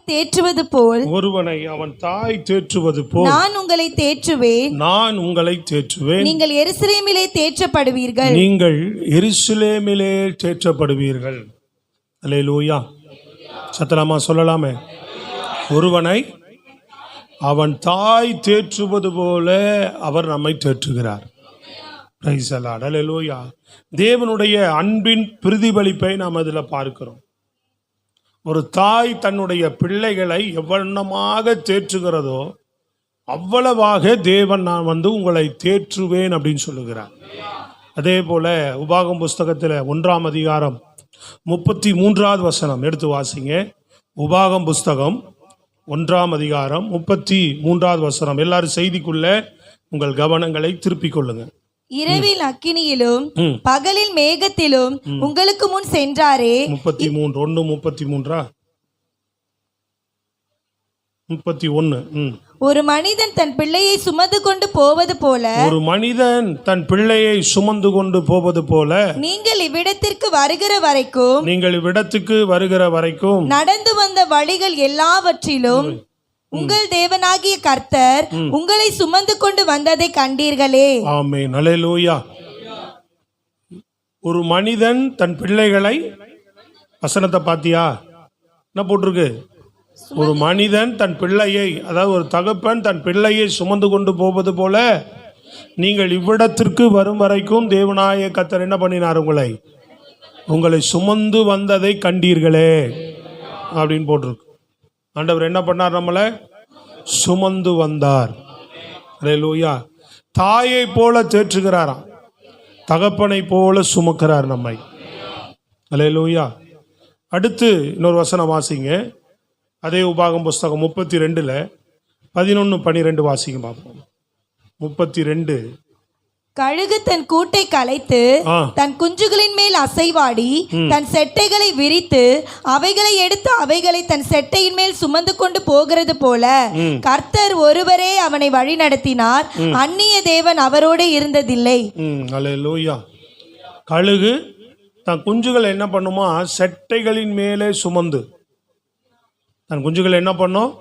தேற்றுவது போல் ஒருவனை அவன் தாய் தேற்றுவது போல் நான் உங்களை தேற்றுவேன். நீங்கள் எருசலேமிலே தேற்றப்படுவீர்கள். அல்லேலூயா. சத்தலாமா சொல்லலாமே. ஒருவனை அவன் தாய் தேற்றுவது போல அவர் நம்மை தேற்றுகிறார். Price the lord. அல்லேலூயா. தேவனுடைய அன்பின் பிரதிபலிப்பை நாம் அதில் பார்க்கிறோம். ஒரு தாய் தன்னுடைய பிள்ளைகளை எவ்வளமாக தேற்றுகிறதோ அவ்வளவாக தேவன் நான் உங்களை தேற்றுவேன் அப்படின்னு சொல்லுகிறார். அதே போல உபாகம் புஸ்தகத்தில் 1ஆம் அதிகாரம் 33வது வசனம் எடுத்து வாசிங்க. உபாகம் புஸ்தகம் 1ஆம் அதிகாரம் 33வது வசனம். எல்லாரும் செய்திக்குள்ள உங்கள் கவனங்களை திருப்பிக் கொள்ளுங்க. இரவில் அக்கினியிலும் பகலில் மேகத்திலும் உங்களுக்கு முன் சென்றாரே. 31. ஒரு மனிதன் தன் பிள்ளையை சுமந்து கொண்டு போவது போல நீங்கள் இவ்விடத்திற்கு வருகிற வரைக்கும் நடந்து வந்த வழிகள் எல்லாவற்றிலும் உங்கள் தேவனாகிய கர்த்தர் உங்களை சுமந்து கொண்டு வந்ததை கண்டீர்களே. ஆமென். அல்லேலூயா. ஒரு மனிதன் தன் பிள்ளைகளை, வசனத்தை பாத்தியா என்ன போட்டிருக்கு? ஒரு மனிதன் தன் பிள்ளையை, அதாவது ஒரு தகப்பன் தன் பிள்ளையை சுமந்து கொண்டு போவது போல நீங்கள் இவ்விடத்திற்கு வரும் வரைக்கும் தேவனாகிய கர்த்தர் என்ன பண்ணினார்? உங்களை சுமந்து வந்ததை கண்டீர்களே அப்படின்னு போட்டிருக்கு. ஆண்டவர் என்ன பண்ணார்? நம்மளை சுமந்து வந்தார். அல்லேலூயா. தாயை போல தேற்றுகிறாராம், தகப்பனை போல சுமக்கிறார் நம்மை. அல்லேலூயா. அடுத்து இன்னொரு வசனம் வாசிங்க. அதே உபாகம் புஸ்தகம் 32 11 12 வாசிங்க பார்ப்போம். 32. கழுகு தன் கூட்டை கலைத்து தன் குஞ்சுகளின் மேல் அசைவாடி தன் செட்டைகளை விரித்து அவைகளை எடுத்து அவைகளை தன் செட்டையின் மேல் சுமந்து கொண்டு போகிறது போல கர்த்தர் ஒருவரே அவனை வழி நடத்தினார், அந்நிய தேவன் அவரோடு இருந்ததில்லை. அல்லேலூயா. கழுகு தன் குஞ்சுகளை என்ன பண்ணுமா? செட்டைகளின் மேலே சுமந்து, தன் குஞ்சுகளை என்ன பண்ணும்?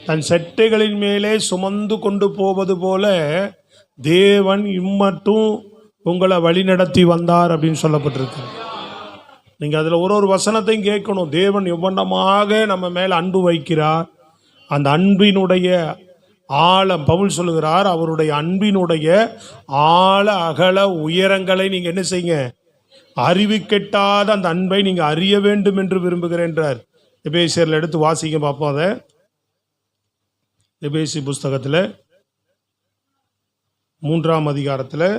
தன் செட்டைகளின் மேலே சுமந்து கொண்டு போவது போல தேவன் இம்மட்டும் உங்களை வழி நடத்தி வந்தார் அப்படின்னு சொல்லப்பட்டிருக்கு. நீங்கள் அதில் ஒரு வசனத்தையும் கேட்கணும். தேவன் எவ்வளமாக நம்ம மேலே அன்பு வைக்கிறார், அந்த அன்பினுடைய ஆழம் பவுல் சொல்லுகிறார். அவருடைய அன்பினுடைய ஆழ அகல உயரங்களை நீங்கள் என்ன செய்யுங்க? அறிவிக்கெட்டாத அந்த அன்பை நீங்கள் அறிய வேண்டும் என்று விரும்புகிறேன்றார். எபேசியரில் எடுத்து வாசிக்க பார்ப்போம். அதை எபேசி புஸ்தகத்தில் 3ஆம் அதிகாரத்தில்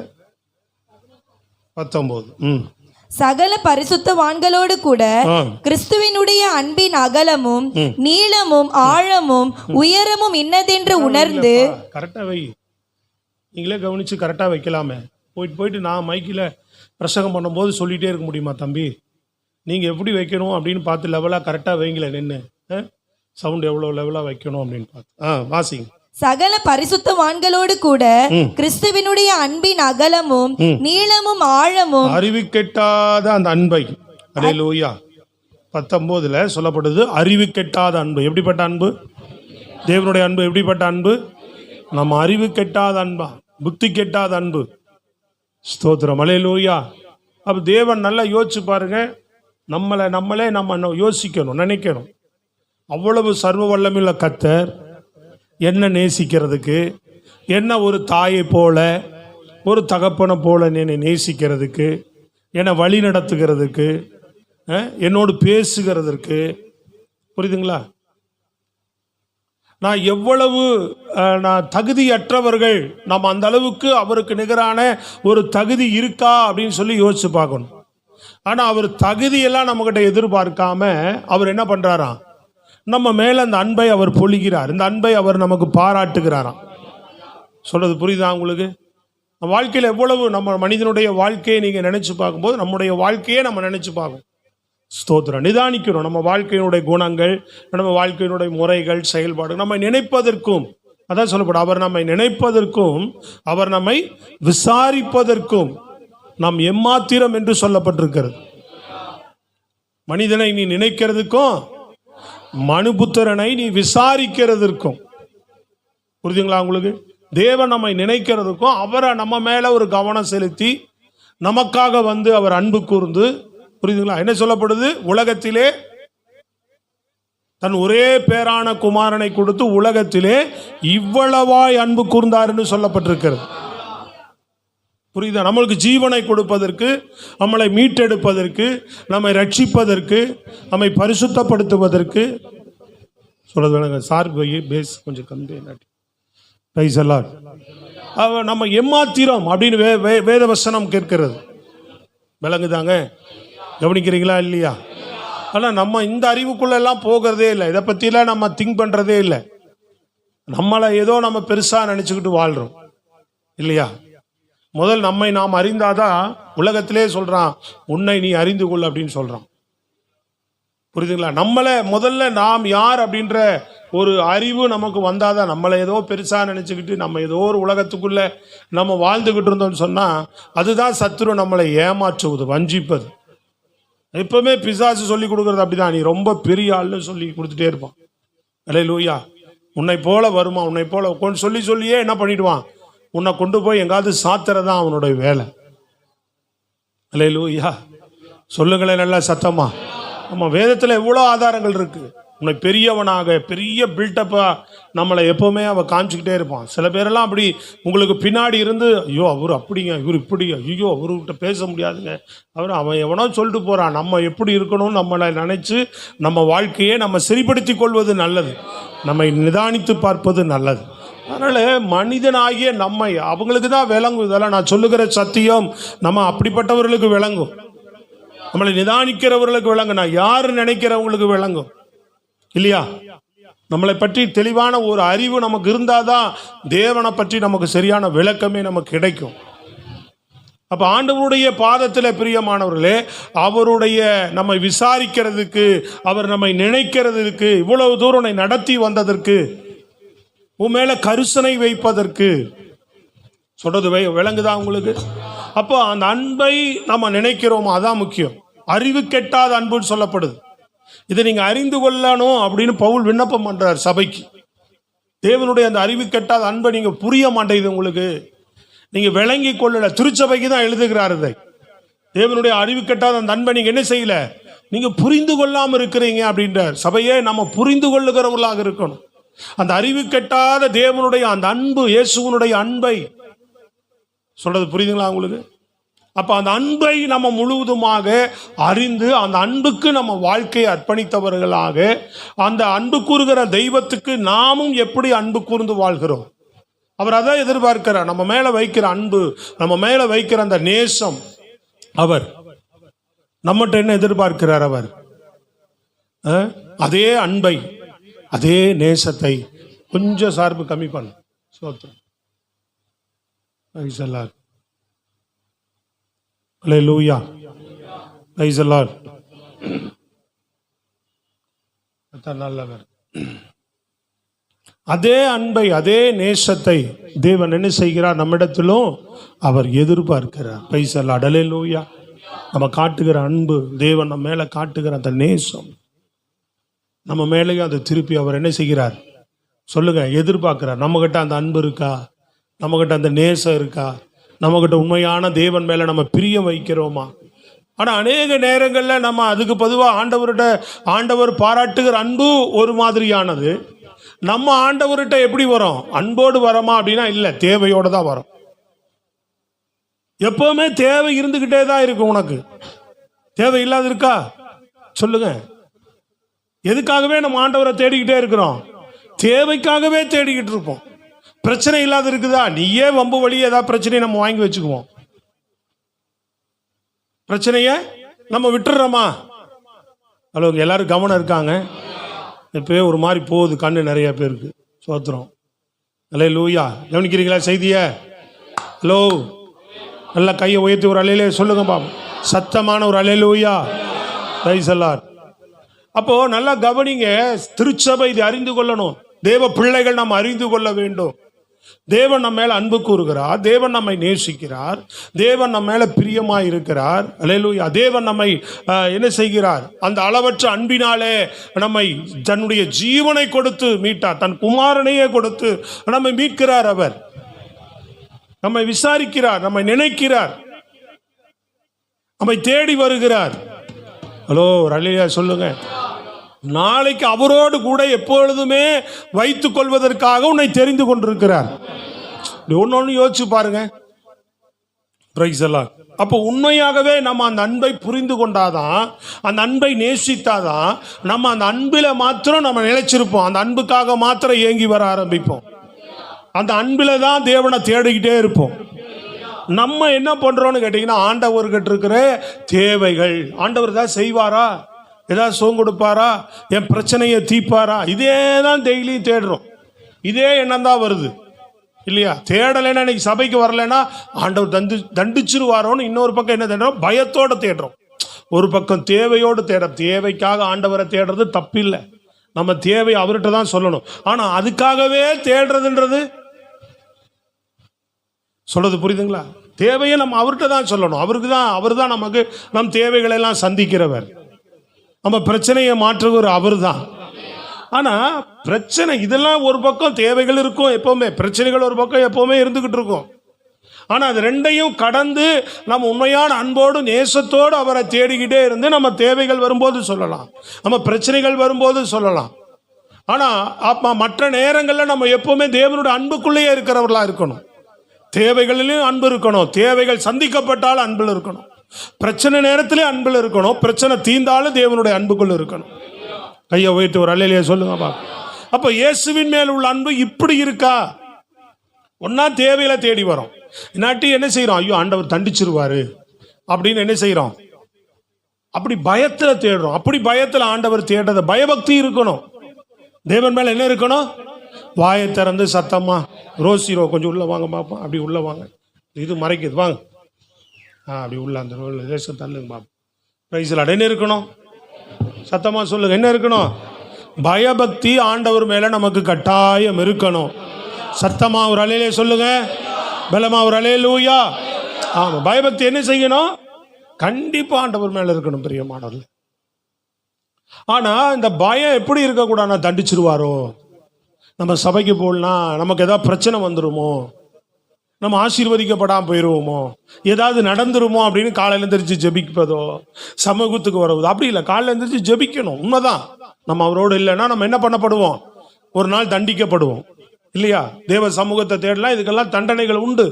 19. சகல பரிசுத்தவான்களோடு கூட கிறிஸ்துவினுடைய அன்பின் அகலமும் நீளமும் ஆழமும் உயரமும் இன்னதென்று உணர்ந்து. கரெக்டா வை, நீங்களே கவனிச்சு கரெக்டா வைக்கலாமே. போயிட்டு நான் மைக்கில் பிரசங்கம் பண்ணும்போது சொல்லிட்டே இருக்க முடியுமா தம்பி? நீங்க எப்படி வைக்கணும் அப்படின்னு பார்த்து லெவலா கரெக்டா வைங்களேன். நின்று சவுண்ட் எவ்வளவு லெவலா வைக்கணும் அப்படின்னு பார்த்து வாசிங்க. சகல பரிசுத்தவான்களோடு கூட கிறிஸ்துவினுடைய அன்பின் அகலமும் நீளமும் ஆழமும் அறிவிக்கெட்டாத அந்த அன்பை. அல்லேலூயா. 19 சொல்லப்படுது அறிவிக்கெட்டாத அன்பு. எப்படிப்பட்ட அன்பு? தேவனுடைய அன்பு எப்படிப்பட்ட அன்பு? நம்ம அறிவு கெட்டாத அன்பா, புத்தி கெட்டாத அன்பு. ஸ்தோத்திரம். அல்லேலூயா. அப்ப தேவன் நல்லா யோசிச்சு பாருங்க. நம்மளே நம்ம யோசிக்கணும், நினைக்கணும். அவ்வளவு சர்வ வல்லமையுள்ள கர்த்தர் என்ன நேசிக்கிறதுக்கு, என்ன ஒரு தாயை போல ஒரு தகப்பனை போல என்னை நேசிக்கிறதுக்கு, என்னை வழி நடத்துகிறதுக்கு, என்னோடு பேசுகிறதற்கு. புரியுதுங்களா? நான் எவ்வளவு தகுதியற்றவர்கள், நம்ம அந்த அளவுக்கு அவருக்கு நிகரான ஒரு தகுதி இருக்கா அப்படின்னு சொல்லி யோசிச்சு பார்க்கணும். ஆனால் அவர் தகுதியெல்லாம் நம்மகிட்ட எதிர்பார்க்காம அவர் என்ன பண்ணுறாராம்? நம்ம மேலே அந்த அன்பை அவர் பொழிகிறார். இந்த அன்பை அவர் நமக்கு பாராட்டுகிறாராம். சொல்றது புரியுதா உங்களுக்கு? வாழ்க்கையில் எவ்வளவு நம்ம மனிதனுடைய வாழ்க்கையை நீங்கள் நினைச்சு பார்க்கும்போது நம்முடைய வாழ்க்கையே நம்ம நினைச்சு பார்க்கணும். ஸ்தோத்திரம். நிதானிக்கணும் நம்ம வாழ்க்கையினுடைய குணங்கள், நம்ம வாழ்க்கையினுடைய முறைகள், செயல்பாடு. நம்ம நினைப்பதற்கும் அதான் சொல்லப்படும். அவர் நம்மை நினைப்பதற்கும் அவர் நம்மை விசாரிப்பதற்கும் நாம் எம்மாத்திரம் என்று சொல்லப்பட்டிருக்கிறது. மனிதனை நீ நினைக்கிறதுக்கும் மனுபுத்திரனை நீ விசாரிக்கிறதற்கும், புரியுதுங்களா உங்களுக்கு? தேவன் நம்மை நினைக்கிறதுக்கும் அவரை நம்ம மேல ஒரு கவனம் செலுத்தி நமக்காக வந்து அவர் அன்பு கூர்ந்து, புரியுதுங்களா? என்ன சொல்லப்படுது? உலகத்திலே தன் ஒரே பேரான குமாரனை கொடுத்து உலகத்திலே இவ்வளவாய் அன்பு கூர்ந்தார்னு சொல்லப்பட்டிருக்கிறது. புரியுதா? நம்மளுக்கு ஜீவனை கொடுப்பதற்கு, நம்மளை மீட்டெடுப்பதற்கு, நம்மை ரட்சிப்பதற்கு, நம்மை பரிசுத்தப்படுத்துவதற்கு சொல்றது வேணுங்க. சார்பு பேஸ் கொஞ்சம் கம்மி. நம்ம எம்மாத்திரம் அப்படின்னு வேதவசனம் கேட்கிறது. விளங்குதாங்க? கவனிக்கிறீங்களா இல்லையா? ஆனால் நம்ம இந்த அறிவுக்குள்ள எல்லாம் போகிறதே இல்லை. இதை பற்றிலாம் நம்ம திங்க் பண்ணுறதே இல்லை. நம்மளை ஏதோ நம்ம பெருசாக நினச்சிக்கிட்டு வாழ்கிறோம் இல்லையா? முதல் நம்மை நாம் அறிந்தாதான் உலகத்திலே சொல்கிறான் உன்னை நீ அறிந்து கொள் அப்படின்னு சொல்கிறான். புரியுதுங்களா? நம்மளை முதல்ல நாம் யார் அப்படின்ற ஒரு அறிவு நமக்கு வந்தாதான், நம்மளை ஏதோ பெருசாக நினச்சிக்கிட்டு நம்ம ஏதோ ஒரு உலகத்துக்குள்ளே நம்ம வாழ்ந்துக்கிட்டு இருந்தோம்னு சொன்னால் அதுதான் சத்துரு நம்மளை ஏமாற்றுவது, வஞ்சிப்பது. எப்பவுமே பிசாசு சொல்லி கொடுக்கறது அப்படிதான். நீ ரொம்ப பெரிய ஆள்னு சொல்லி கொடுத்துட்டே இருப்பான். அல்லேலூயா. உன்னை போல வருமா, உன்னை போல சொல்லி சொல்லியே என்ன பண்ணிடுவான்? உன்னை கொண்டு போய் எங்காவது சாத்துறதான் அவனுடைய வேலை. அல்லேலூயா. சொல்லுங்களேன் நல்லா சத்தமா. நம்ம வேதத்தில் எவ்வளோ ஆதாரங்கள் இருக்கு. உன்னை பெரியவனாக, பெரிய பில்டப்பா நம்மளை எப்பவுமே அவன் காமிச்சிக்கிட்டே இருப்பான். சில பேரெல்லாம் அப்படி உங்களுக்கு பின்னாடி இருந்து, ஐயோ அவர் அப்படிங்க, இவர் இப்படி, ஐயோ அவர்கிட்ட பேச முடியாதுங்க, அவன் எவனோ சொல்லிட்டு போறான். நம்ம எப்படி இருக்கணும்னு நம்மளை நினைச்சு நம்ம வாழ்க்கையை நம்ம சரிப்படுத்தி கொள்வது நல்லது, நம்மை நிதானித்து பார்ப்பது நல்லது. அதனால மனிதனாகிய நம்மை அவங்களுக்கு தான் விளங்கும். இதெல்லாம் நான் சொல்லுகிற சத்தியம் நம்ம அப்படிப்பட்டவர்களுக்கு விளங்கும். நம்மளை நிதானிக்கிறவர்களுக்கு விளங்கும். நான் யாரு நினைக்கிறவங்களுக்கு விளங்கும் இல்லையா? நம்மளை பற்றி தெளிவான ஒரு அறிவு நமக்கு இருந்தாதான் தேவனை பற்றி நமக்கு சரியான விளக்கமே நமக்கு கிடைக்கும். அப்ப ஆண்டவருடைய பாதத்தில் பிரியமானவர்களே, அவருடைய நம்மை விசாரிக்கிறதுக்கு, அவர் நம்மை நினைக்கிறதுக்கு, இவ்வளவு தூரம் நடத்தி வந்ததற்கு, உன் மேல கரிசனை வைப்பதற்கு சொல்றது விளங்குதா உங்களுக்கு? அப்போ அந்த அன்பை நம்ம நினைக்கிறோம், அதான் முக்கியம். அறிவு கெட்டாத அன்புன்னு சொல்லப்படுது. இதை நீங்க அறிந்து கொள்ளணும் அப்படின்னு பவுல் விண்ணப்பம் பண்றார் சபைக்கு. தேவனுடைய அந்த அறிவு கெட்டாத அன்பை நீங்க புரிய மாட்டேங்குது உங்களுக்கு, நீங்க விளங்கி கொள்ளல. திருச்சபைக்கு தான் எழுதுகிறார் இதை. தேவனுடைய அறிவு கெட்டாத அந்த அன்பை நீங்க என்ன செய்யல, நீங்க புரிந்து கொள்ளாம இருக்கிறீங்க அப்படின்றார். சபையே நம்ம புரிந்து கொள்ளுகிறவர்களாக இருக்கணும். அந்த அறிவு கெட்டாத தேவனுடைய அந்த அன்பு, இயேசுவனுடைய அன்பை சொல்றது புரியுதுங்களா உங்களுக்கு? அப்ப அந்த அன்பை நம்ம முழுவதுமாக அறிந்து அந்த அன்புக்கு நம்ம வாழ்க்கையை அர்ப்பணித்தவர்களாக, அந்த அன்பு கூறுகிற தெய்வத்துக்கு நாமும் எப்படி அன்பு கூர்ந்து வாழ்கிறோம், அவர் அதான் எதிர்பார்க்கிறார். நம்ம மேல வைக்கிற அன்பு, நம்ம மேல வைக்கிற அந்த நேசம், அவர் நம்மகிட்ட என்ன எதிர்பார்க்கிறார்? அவர் அதே அன்பை, அதே நேசத்தை கொஞ்சம் சார்பு கம்மி பண்ண சோத்திரம். அல்லேலூயா. Praise the lord. நல்லவர். அதே அன்பை, அதே நேசத்தை தேவன் என்ன செய்கிறார்? நம்மிடத்திலும் அவர் எதிர்பார்க்கிறார். Praise the lord. அல்லேலூயா. நம்ம காட்டுகிற அன்பு, தேவன் நம்ம மேல காட்டுகிற அந்த நேசம், நம்ம மேலேயும் அதை திருப்பி அவர் என்ன செய்கிறார்? சொல்லுங்க, எதிர்பார்க்கிறார். நம்மகிட்ட அந்த அன்பு இருக்கா? நம்மகிட்ட அந்த நேசம் இருக்கா? நம்மகிட்ட உண்மையான தேவன் மேல நம்ம பிரியம் வைக்கிறோமா? ஆனா அநேக நேரங்கள்ல நம்ம அதுக்கு பொதுவாக ஆண்டவர் பாராட்டுகிற அன்பு ஒரு மாதிரியானது. நம்ம ஆண்டவர்கிட்ட எப்படி வரோம்? அன்போடு வரோமா அப்படின்னா இல்ல, தேவையோட தான் வரோம். எப்பவுமே தேவை இருந்துகிட்டே தான் இருக்கு. உனக்கு தேவை இல்லாத இருக்கா? சொல்லுங்க. எதுக்காகவே நம்ம ஆண்டவரை தேடிக்கிட்டே இருக்கிறோம்? தேவைக்காகவே தேடிக்கிட்டு இருப்போம். பிரச்சனை இல்லாத இருக்குதா? நீயே வம்பு வழியே ஏதாவது பிரச்சனையை நம்ம வாங்கி வச்சுக்குவோம். பிரச்சனைய நம்ம விட்டுறோமா? ஹலோ, எல்லாரும் கவனம் இருக்காங்க? இப்பவே ஒரு மாதிரி போகுது கண்ணு நிறைய பேருக்கு. சோத்திரம். அல்லேலூயா. கவனிக்கிறீங்களா செய்திய? ஹலோ, நல்லா கையை உயர்த்தி ஒரு அலையிலே சொல்லுங்க பாப்போம். சத்தமான ஒரு அல்லேலூயா. Praise the Lord. அப்போ நல்லா கவனிங்க. திருச்சபை இதை அறிந்து கொள்ளணும். தேவ பிள்ளைகள் நாம் அறிந்து கொள்ள வேண்டும். தேவன் நம்ம மேல அன்பு கூறுகிறார், தேவன் நம்மை நேசிக்கிறார், தேவன் நம்ம மேல பிரியமாய் இருக்கிறார். அல்லேலூயா. தேவன் நம்மை என்ன செய்கிறார்? அந்த அளவற்ற அன்பினாலே நம்மை தன்னுடைய ஜீவனை கொடுத்து மீட்டார், தன் குமாரனையே கொடுத்து நம்மை மீட்கிறார். அவர் நம்மை விசாரிக்கிறார், நம்மை நினைக்கிறார், நம்மை தேடி வருகிறார். ஹலோ, அல்லேலூயா சொல்லுங்க. நாளைக்கு அவரோடு கூட எப்பொழுதுமே வைத்துக் கொள்வதற்காக உன்னை தெரிந்து கொண்டிருக்கிறார். ஒன்னு யோசிச்சு பாருங்க. பிரைஸ் எல்லாம். அப்போ உண்மையாகவே நம்ம அந்த அன்பை புரிந்து கொண்டாதான், அந்த அன்பை நேசித்தாதான் நம்ம அந்த அன்பில மாத்திரம் நம்ம நிலைச்சிருப்போம். அந்த அன்புக்காக மாத்திரம் ஏங்கி வர ஆரம்பிப்போம். அந்த அன்பில தான் தேவனை தேடிக்கிட்டே இருப்போம். நம்ம என்ன பண்றோம்னு கேட்டீங்கன்னா, ஆண்டவர்கிட்ட இருக்கிற தேவைகள் ஆண்டவர் தான் செய்வாரா, ஏதாவது சோம் கொடுப்பாரா, என் பிரச்சனையை தீர்ப்பாரா, இதே தான் டெய்லியும் தேடுறோம். இதே எண்ணம் தான் வருது இல்லையா? தேடலைன்னா, இன்னைக்கு சபைக்கு வரலைன்னா ஆண்டவர் தண்டிச்சிருவாரோன்னு இன்னொரு பக்கம் என்ன தேடுறோம்? பயத்தோடு தேடுறோம். ஒரு பக்கம் தேவையோடு தேவைக்காக ஆண்டவரை தேடுறது தப்பில்லை, நம்ம தேவை அவர்கிட்ட தான் சொல்லணும். ஆனால் அதுக்காகவே தேடுறதுன்றது சொல்றது புரியுதுங்களா? தேவையை நம்ம அவர்கிட்ட தான் சொல்லணும். அவர் தான் நமக்கு நம் தேவைகளை எல்லாம் சந்திக்கிறவர், நம்ம பிரச்சனையை மாற்றுவர் அவர் தான். ஆனால் பிரச்சனை இதெல்லாம் ஒரு பக்கம், தேவைகள் இருக்கும் எப்போவுமே, பிரச்சனைகள் ஒரு பக்கம் எப்போவுமே இருந்துக்கிட்டு இருக்கும். ஆனால் அது ரெண்டையும் கடந்து நம்ம உண்மையான அன்போடு நேசத்தோடு அவரை தேடிக்கிட்டே இருந்து நம்ம தேவைகள் வரும்போது சொல்லலாம், நம்ம பிரச்சனைகள் வரும்போது சொல்லலாம். ஆனால் மற்ற நேரங்களில் நம்ம எப்போவுமே தேவனுடைய அன்புக்குள்ளேயே இருக்கிறவர்களாக இருக்கணும். தேவைகளிலும் அன்பு இருக்கணும், தேவைகள் சந்திக்கப்பட்டாலும் அன்பில் இருக்கணும், பிரச்சனை நேரத்திலே அன்பில் இருக்கணும், பிரச்சனை தீர்ந்தாலும் தேவனுடைய அன்புக்குள்ள இருக்கணும். கையை உயர்த்தி ஒரு அல்லேலூயா சொல்லுங்கப்பா. அப்போ இயேசுவின் மேல் உள்ள அன்பு இப்படி இருக்கா? ஒன்னா தேவையில தேடி வரோம், இன்னாட்டி என்ன செய்யறோம்? ஐயோ ஆண்டவர் தண்டிச்சிருவாரு அப்படின்னு என்ன செய்யறோம்? அப்படி பயத்துல தேடுறோம். அப்படி பயத்துல ஆண்டவர் தேடுறது பயபக்தி இருக்கணும். தேவன் மேல என்ன இருக்கணும்? வாயை திறந்து சத்தமா, ரோசிரோ கொஞ்சம் உள்ள வாங்க பாப்பா, அப்படி உள்ள வாங்க, இது மறைக்குது வாங்க, அப்படி உள்ள அந்த ரோல் லேசம் தள்ளுங்க பாப்பா. பிரைஸ்ல என்ன இருக்கணும்? சத்தமா சொல்லுங்க, என்ன இருக்கணும்? பயபக்தி ஆண்டவர் மேல நமக்கு கட்டாயம் இருக்கணும். சத்தமா ஒரு அலையிலே சொல்லுங்க, பலமா ஒரு அலையிலூயா. ஆமா, பயபக்தி என்ன செய்யணும்? கண்டிப்பா ஆண்டவர் மேல இருக்கணும் பிரியமானவர்கள். ஆனா இந்த பயம் எப்படி இருக்கக்கூடாது? தண்டிச்சிருவாரோ, நம்ம சபைக்கு போடலாம், நமக்கு ஏதாவது பிரச்சனை வந்துருமோ, நம்ம ஆசீர்வதிக்கப்படாமல் போயிடுவோமோ, ஏதாவது நடந்துருமோ அப்படின்னு காலையில் எழுந்திரிச்சு ஜெபிப்பதோ, சமூகத்துக்கு வருவதோ அப்படி இல்லை. காலையில் எழுந்திரிச்சு ஜெபிக்கணும். உண்மைதான், நம்ம அவரோடு இல்லைன்னா நம்ம என்ன பண்ணப்படுவோம்? ஒரு நாள் தண்டிக்கப்படுவோம் இல்லையா? தேவ சமூகத்தை தேடலாம், இதுக்கெல்லாம் தண்டனைகள் உண்டு.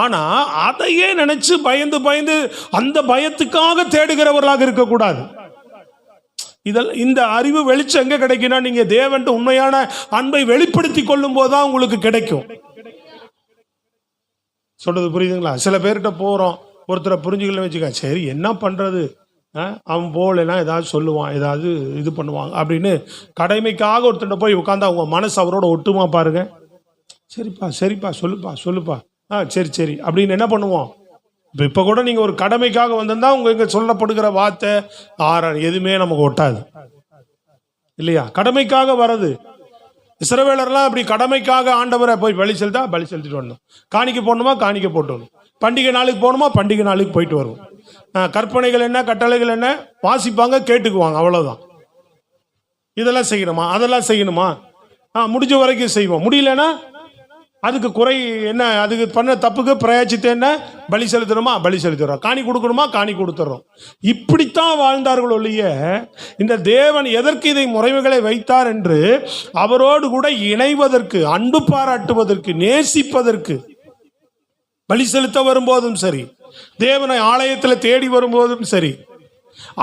ஆனால் அதையே நினைச்சு பயந்து பயந்து அந்த பயத்துக்காக தேடுகிறவர்களாக இருக்கக்கூடாது. இந்த அறிவு வெளிச்சம் எங்க கிடைக்குன்னா, நீங்க தேவன் உண்மையான அன்பை வெளிப்படுத்தி கொள்ளும் போதுதான் உங்களுக்கு கிடைக்கும். சொல்றது புரியுதுங்களா? சில பேர்கிட்ட போறோம், ஒருத்தரை புரிஞ்சுக்கல வச்சுக்க, சரி என்ன பண்றது, அவன் போகலைன்னா ஏதாவது சொல்லுவான், ஏதாவது இது பண்ணுவாங்க அப்படின்னு கடமைக்காக ஒருத்தர் போய் உட்காந்தா அவங்க மனசு அவரோட ஒட்டுமா பாருங்க. சரிப்பா சரிப்பா சொல்லுப்பா சரி சரி அப்படின்னு என்ன பண்ணுவோம்? இப்போ கூட நீங்கள் ஒரு கடமைக்காக வந்திருந்தா இங்கே சொல்லப்படுகிற வார்த்தை எதுவுமே நமக்கு ஒட்டாது இல்லையா? கடமைக்காக வர்றது. இஸ்ரவேலர்லாம் அப்படி கடமைக்காக ஆண்டவரை போய் பலி செலுத்திட்டு வரணும். காணிக்க போடணுமா காணிக்க போட்டு வரணும். பண்டிகை நாளுக்கு போகணுமா பண்டிகை நாளுக்கு போயிட்டு வருவோம். கற்பனைகள் என்ன கட்டளைகள் என்ன வாசிப்பாங்க, கேட்டுக்குவாங்க, அவ்வளோதான். இதெல்லாம் செய்யணுமா அதெல்லாம் செய்யணுமா, முடிஞ்ச வரைக்கும் செய்வோம். முடியலன்னா அதுக்கு குறை என்ன, அதுக்கு பண்ண தப்புக்கு பிரயாச்சித்து என்ன, பலி செலுத்தணுமா பலி செலுத்துறோம், காணி கொடுக்கணுமா காணி கொடுத்துறோம். இப்படித்தான் வாழ்ந்தார்கள் ஒழிய, இந்த தேவன் எதற்கு இதை முறைமைகளை வைத்தார் என்று அவரோடு கூட இணைவதற்கு, அன்பு பாராட்டுவதற்கு, நேசிப்பதற்கு, பலி செலுத்த வரும்போதும் சரி, தேவனை ஆலயத்தில் தேடி வரும்போதும் சரி,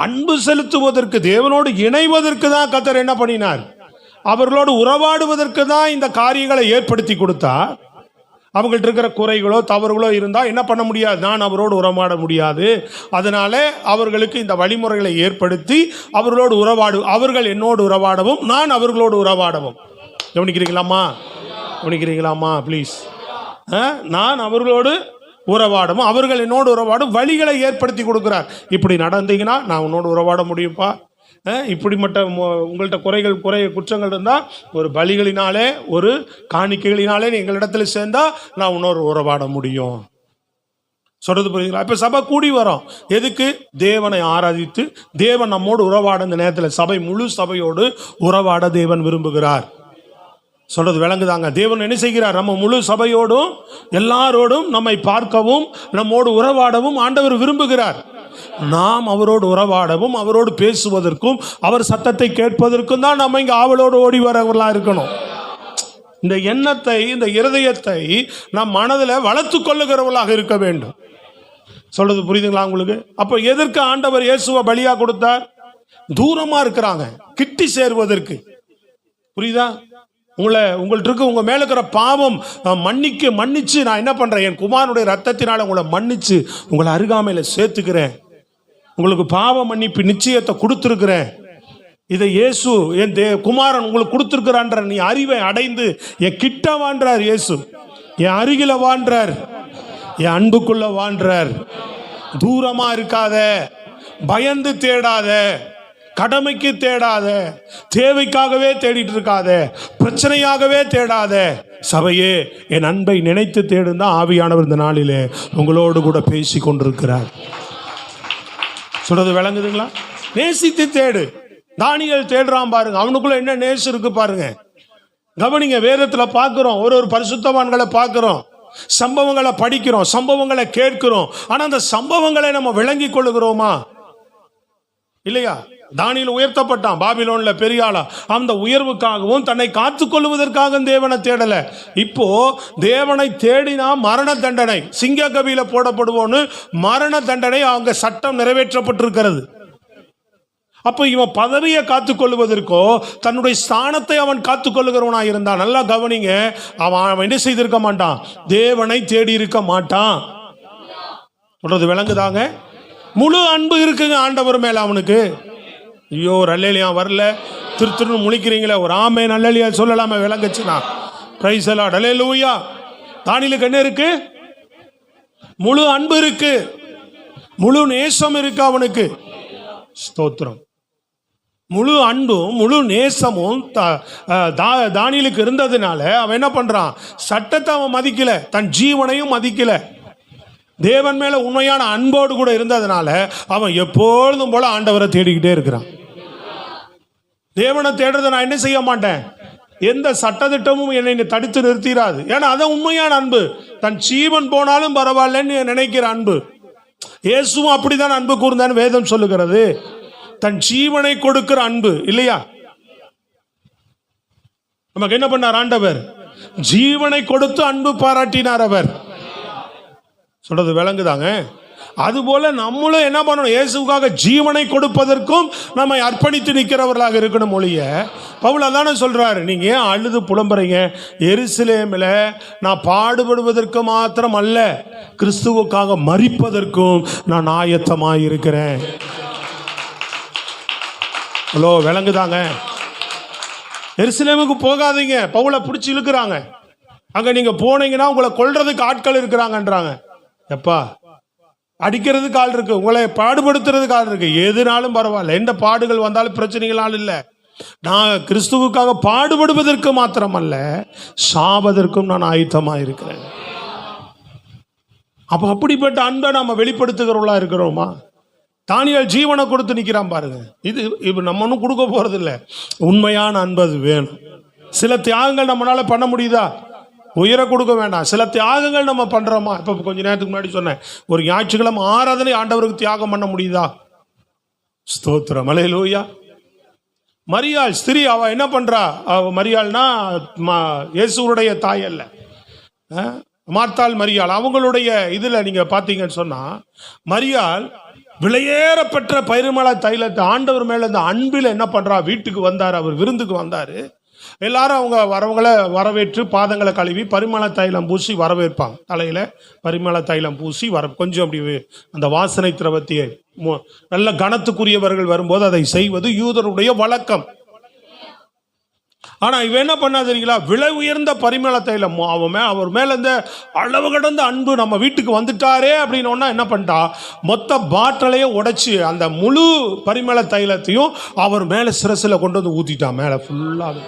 அன்பு செலுத்துவதற்கு, தேவனோடு இணைவதற்கு தான் கர்த்தர் என்ன பண்ணினார்? அவர்களோடு உறவாடுவதற்கு தான் இந்த காரியங்களை ஏற்படுத்தி கொடுத்தா. அவங்கள்ட்ட இருக்கிற குறைகளோ தவறுகளோ இருந்தால் என்ன பண்ண முடியாது? நான் அவரோடு உறவாட முடியாது. அதனால அவர்களுக்கு இந்த வழிமுறைகளை ஏற்படுத்தி அவர்களோடு அவர்கள் என்னோடு உறவாடவும் நான் அவர்களோடு உறவாடவும். கவனிக்கிறீங்களாமா ப்ளீஸ்? நான் அவர்களோடு உறவாடவும் அவர்கள் என்னோடு உறவாடும் வழிகளை ஏற்படுத்தி கொடுக்கிறார். இப்படி நடந்தீங்கன்னா நான் உன்னோடு உறவாட முடியும்ப்பா, இப்படிப்பட்ட உங்கள்கிட்ட குற்றங்கள் இருந்தால் ஒரு பலிகளினாலே ஒரு காணிக்கைகளினாலே எங்களிடத்தில் சேர்ந்தா நான் இன்னொரு உறவாட முடியும். சொல்றது புரியுதுங்களா? இப்ப சபை கூடி வரோம் எதுக்கு? தேவனை ஆராதித்து தேவன் நம்மோடு உறவாட. இந்த நேரத்தில் சபை முழு சபையோடு உறவாட தேவன் விரும்புகிறார். சொல்றது விளங்குதாங்க? தேவன் என்ன செய்கிறார்? நம்ம முழு சபையோடும் எல்லாரோடும் நம்மை பார்க்கவும் நம்மோடு உறவாடவும் ஆண்டவர் விரும்புகிறார். நாம் அவரோடு உறவாடவும் அவரோடு பேசுவதற்கும் அவர் சத்தத்தை கேட்பதற்கும் தான் நம்ம இங்க ஆவலோடு ஓடி வரவர்களா இருக்கணும். இந்த எண்ணத்தை, இந்த இருதயத்தை நம் மனதில் வளர்த்து கொள்ளுகிறவர்களாக இருக்க வேண்டும். சொல்றது புரியுதுங்களா உங்களுக்கு? அப்ப எதற்கு ஆண்டவர் இயேசுவை பலியா கொடுத்தார்? தூரமா இருக்கிறாங்க, கிட்டி சேருவதற்கு. புரியுதா? உங்கள்கிட்ட உங்க மேல இருக்கிற பாவம் மன்னிச்சு நான் என்ன பண்றேன்? என் குமாரனுடைய ரத்தத்தினால உங்களை மன்னிச்சு உங்களை அருகாமையில சேர்த்துக்கிறேன். உங்களுக்கு பாவ மன்னிப்பு நிச்சயத்தை கொடுத்துருக்கிறேன். இதை இயேசு என் குமாரன் உங்களுக்கு கொடுத்துருக்கிறான்ற நீ அறிவை அடைந்து என் கிட்ட வாழ்றார். இயேசு என் அருகில வாழ்றார், என் அன்புக்குள்ள வாழ்றார். தூரமா இருக்காத, பயந்து தேடாத, கடமைக்கு தேடாத, தேவைக்காகவே தேடிட்டு இருக்காத, பிரச்சனையாகவே தேடாத. சபையே, என் அன்பை நினைத்து தேடுந்தா ஆவியானவர் இந்த நாளிலே உங்களோடு கூட பேசி கொண்டிருக்கிறார். சொல்றது விளங்குதுங்களா? நேசித்து தேடு. தானியேல் தேடுறான் பாருங்க, அவனுக்குள்ள என்ன நேசம் இருக்கு பாருங்க. கவனிங்க, வேதத்துல பார்க்கிறோம், ஒரு பரிசுத்தவான்களை பார்க்கிறோம், சம்பவங்களை படிக்கிறோம், சம்பவங்களை கேட்கிறோம். ஆனா அந்த சம்பவங்களை நம்ம விளங்கி கொள்ளுகிறோமா? இல்லையா? தானியேல் உயர்த்தப்பட்டான் பாபிலோன்ல பெரிய ஆளா. அந்த உயர்வுக்காகவும் தன்னை காத்துக் கொள்வதற்காக தேவனை தேடல. இப்போ தேவனை தேடினா மரண தண்டனை, சிங்க கபில போடப்படுவோன்னு மரண தண்டனை அவங்க சட்டம் நிறைவேற்றப்பட்டிருக்கிறது. அப்போ இவன் பதவியை காத்துக்கொள்வதற்கோ தன்னுடைய ஸ்தானத்தை அவன் காத்துக்கொள்ளுகிறவனாக இருந்தான். நல்லா கவனிங்க, அவன் என்ன செய்திருக்க மாட்டான்? தேவனை தேடி இருக்க மாட்டான். சொல்றது விளங்குதாங்க? முழு அன்பு இருக்குங்க ஆண்டவர் மேல அவனுக்கு. ஐயோ, நல்லலியா வரல, திருன்னு முழிக்கிறீங்களே, ஒரு ஆமே நல்லலியா சொல்லலாமே விளங்குச்சுன்னா. பிரைஸ் தி லார்ட், அல்லேலூயா. தானியேலுக்கு என்ன இருக்கு? முழு அன்பு இருக்கு, முழு நேசம் இருக்கு அவனுக்கு. ஸ்தோத்திரம். முழு அன்பும் முழு நேசமும் தானியேலுக்கு இருந்ததுனால அவன் என்ன பண்றான்? சட்டத்தை அவன் மதிக்கல, தன் ஜீவனையும் மதிக்கல. தேவன் மேல உண்மையான அன்போடு கூட இருந்ததுனால அவன் எப்பொழுதும் போல ஆண்டவரை தேடிக்கிட்டே இருக்கிறான். தேவனை தேடுறதை நான் என்ன செய்ய மாட்டேன், எந்த சட்டத்திட்டமும் என்னை தடுத்து நிறுத்திடாது. ஏன்னா அதான் உண்மையான அன்பு. தன் ஜீவன் போனாலும் பரவாயில்லன்னு நினைக்கிற அன்பு. இயேசுவும் அப்படிதான் அன்பு கூர்ந்தான்னு வேதம் சொல்லுகிறது. தன் ஜீவனை கொடுக்கிற அன்பு இல்லையா? நமக்கு என்ன பண்ணார் ஆண்டவர்? ஜீவனை கொடுத்து அன்பு பாராட்டினார் அவர். சொல்றது விளங்குதாங்க? அதுபோல நம்மளும் என்ன பண்ணணும்? இயேசுக்காக ஜீவனை கொடுப்பதற்கும் நம்மை அர்ப்பணித்து நிற்கிறவர்களாக இருக்கணும். ஒழிய பவுல் அதானே சொல்றாரு, நீங்க ஏன் அழுது புலம்புறீங்க? எருசலேமில் நான் பாடுபடுவதற்கு மாத்திரம் அல்ல, கிறிஸ்துவுக்காக மரிப்பதற்கும் நான் ஆயத்தமாக இருக்கிறேன். ஹலோ, விளங்குதாங்க? எருசலேமுக்கு போகாதீங்க, பவுலை பிடிச்சி இழுக்கிறாங்க. அங்க நீங்க போனீங்கன்னா உங்களை கொல்றதுக்கு ஆட்கள் இருக்கிறாங்கன்றாங்க. எப்பா, அடிக்கிறதுக்கு ஆள் இருக்கு, உங்களை பாடுபடுத்துறதுக்கு ஆள் இருக்கு. எதுனாலும் பரவாயில்ல, எந்த பாடுகள் வந்தாலும் பிரச்சனைகளால் இல்லை. நான் கிறிஸ்துவுக்காக பாடுபடுவதற்கு மாத்திரம் அல்ல, சாவதற்கும் நான் ஆயத்தமாக இருக்கிறேன். அப்ப அப்படிப்பட்ட அன்பை நாம வெளிப்படுத்துகிறவர்களா இருக்கிறோமா? தானியேல் ஜீவனை கொடுத்து நிற்கிறான் பாருங்க. இது நம்ம ஒன்றும் கொடுக்க போறது இல்லை. உண்மையான அன்பு அது வேணும். சில தியாகங்கள் நம்மளால பண்ண முடியுதா? உயிர கொடுக்க வேண்டாம், சில தியாகங்கள் நம்ம பண்றோமா? இப்ப கொஞ்ச நேரத்துக்கு முன்னாடி சொன்னேன், ஒரு ஞாயிற்றுக்கிழமை ஆராதனை ஆண்டவருக்கு தியாகம் பண்ண முடியுதா? ஸ்தோத்திரம், அல்லேலூயா. மரியாள் ஸ்திரீ, அவ என்ன பண்றா? மரியாள்னா இயேசுவுடைய தாய் அல்ல, மார்த்தாள் மரியாள். அவங்களுடைய இதுல நீங்க பாத்தீங்கன்னு சொன்னா, மரியாள் விலையேறப்பெற்ற பரிமள தைலத்தை ஆண்டவர் மேல இந்த அன்பில் என்ன பண்றா? வீட்டுக்கு வந்தார், அவர் விருந்துக்கு வந்தாரு. எல்லாரும் அவங்க வரவங்களை வரவேற்று பாதங்களை கழுவி பரிமள தைலம் பூசி வரவேற்பாங்க. தலையில பரிமள தைலம் பூசி கொஞ்சம் அப்படி அந்த வாசனை திரவத்தியை நல்ல கனத்துக்குரியவர்கள் வரும்போது அதை செய்வது யூதருடைய வழக்கம். ஆனா இவன் என்ன பண்ணா தெரியுங்களா, விலை உயர்ந்த பரிமள தைலம் அவர் மேல இந்த அளவு கடந்த அன்பு நம்ம வீட்டுக்கு வந்துட்டாரே அப்படின்னு என்ன பண்ணிட்டா, மொத்த பாட்டிலையே உடைச்சு அந்த முழு பரிமள தைலத்தையும் அவர் மேல சிரசில் கொண்டு வந்து ஊத்திட்டான், மேல ஃபுல்லாக.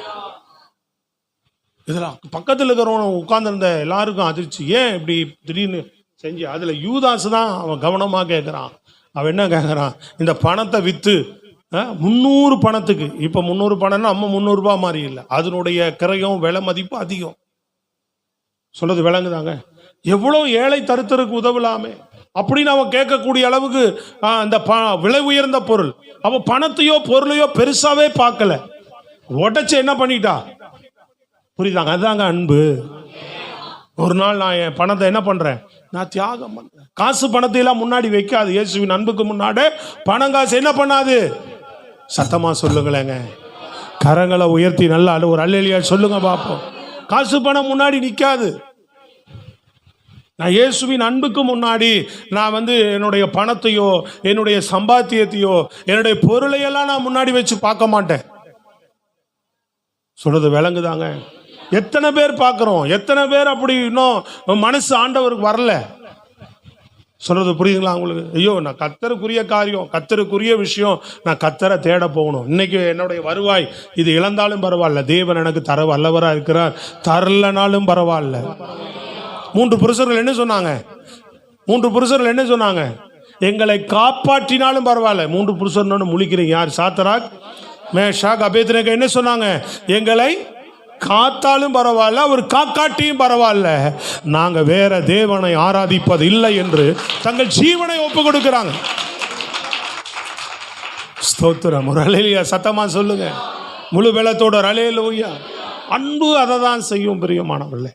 இதெல்லாம் பக்கத்தில் இருக்கிறவங்க உட்கார்ந்துருந்த எல்லாருக்கும் அதிர்ச்சி. ஏன் இப்படி திடீர்னு செஞ்சு? அதில் யூதாஸ் தான் அவன் கவனமாக கேட்குறான். அவன் என்ன கேட்குறான், இந்த பணத்தை விற்று 300 பணத்துக்கு, இப்போ 300 பணம்னா நம்ம 300 ரூபாய் மாதிரி இல்லை, அதனுடைய கிரயம் விலை மதிப்பு அதிகம். சொல்றது விளங்குதாங்க? எவ்வளோ ஏழை தருத்தருக்கு உதவலாமே அப்படின்னு அவன் கேட்கக்கூடிய அளவுக்கு அந்த விலை உயர்ந்த பொருள். அவன் பணத்தையோ பொருளையோ பெருசாவே பார்க்கல, உடைச்சு என்ன பண்ணிட்டா, புரியுதாங்க? அதுதாங்க அன்பு. ஒரு நாள் நான் என் பணத்தை என்ன பண்றேன், நான் தியாகம் பண்றேன். காசு பணத்தை எல்லாம் முன்னாடி வைக்காது. இயேசுவின் அன்புக்கு முன்னாடி பணம் காசு என்ன பண்ணாது. சத்தமா சொல்லுங்களேங்க, கரங்களை உயர்த்தி நல்லா ஒரு அல்லேலூயா சொல்லுங்க பாப்போம். காசு பணம் முன்னாடி நிக்காது. நான் இயேசுவின் அன்புக்கு முன்னாடி நான் என்னுடைய பணத்தையோ என்னுடைய சம்பாத்தியத்தையோ என்னுடைய பொருளையெல்லாம் நான் முன்னாடி வச்சு பார்க்க மாட்டேன். சொல்றது விளங்குதாங்க? எத்தனை பேர் பார்க்கிறோம், எத்தனை பேர் அப்படி இன்னும் மனசு ஆண்டவருக்கு வரல. சொல்றது புரியுதுங்களா உங்களுக்கு? ஐயோ, நான் கர்த்தருக்குரிய காரியம், கர்த்தருக்குரிய விஷயம், நான் கர்த்தரை தேட போகணும். இன்னைக்கு என்னுடைய வருவாய் இது இழந்தாலும் பரவாயில்ல, தேவன் எனக்கு தர வல்லவரா இருக்கிறார், தரலனாலும் பரவாயில்ல. 3 புருஷர்கள் என்ன சொன்னாங்க? 3 புருஷர்கள் என்ன சொன்னாங்க? எங்களை காப்பாற்றினாலும் பரவாயில்ல. 3 புருஷர் முழிக்கிறீங்க யார்? சாத்ராக், மேஷாக், அபேத்நேகோ என்ன சொன்னாங்க? எங்களை காத்தாலும் பரவாயில்ல, அவர் காக்காட்டியும் பரவாயில்ல, நாங்க வேற தேவனை ஆராதிப்பது இல்லை என்று தங்கள் ஜீவனை ஒப்பு கொடுக்கிறாங்க. ஸ்தோத்திரம். ஒரு அல்லேலூயா சத்தமா சொல்லுங்க, முழு பலத்தோட ஒரு அல்லேலூயா. அன்பு அதை தான் செய்யும் பிரியமானவர்களே.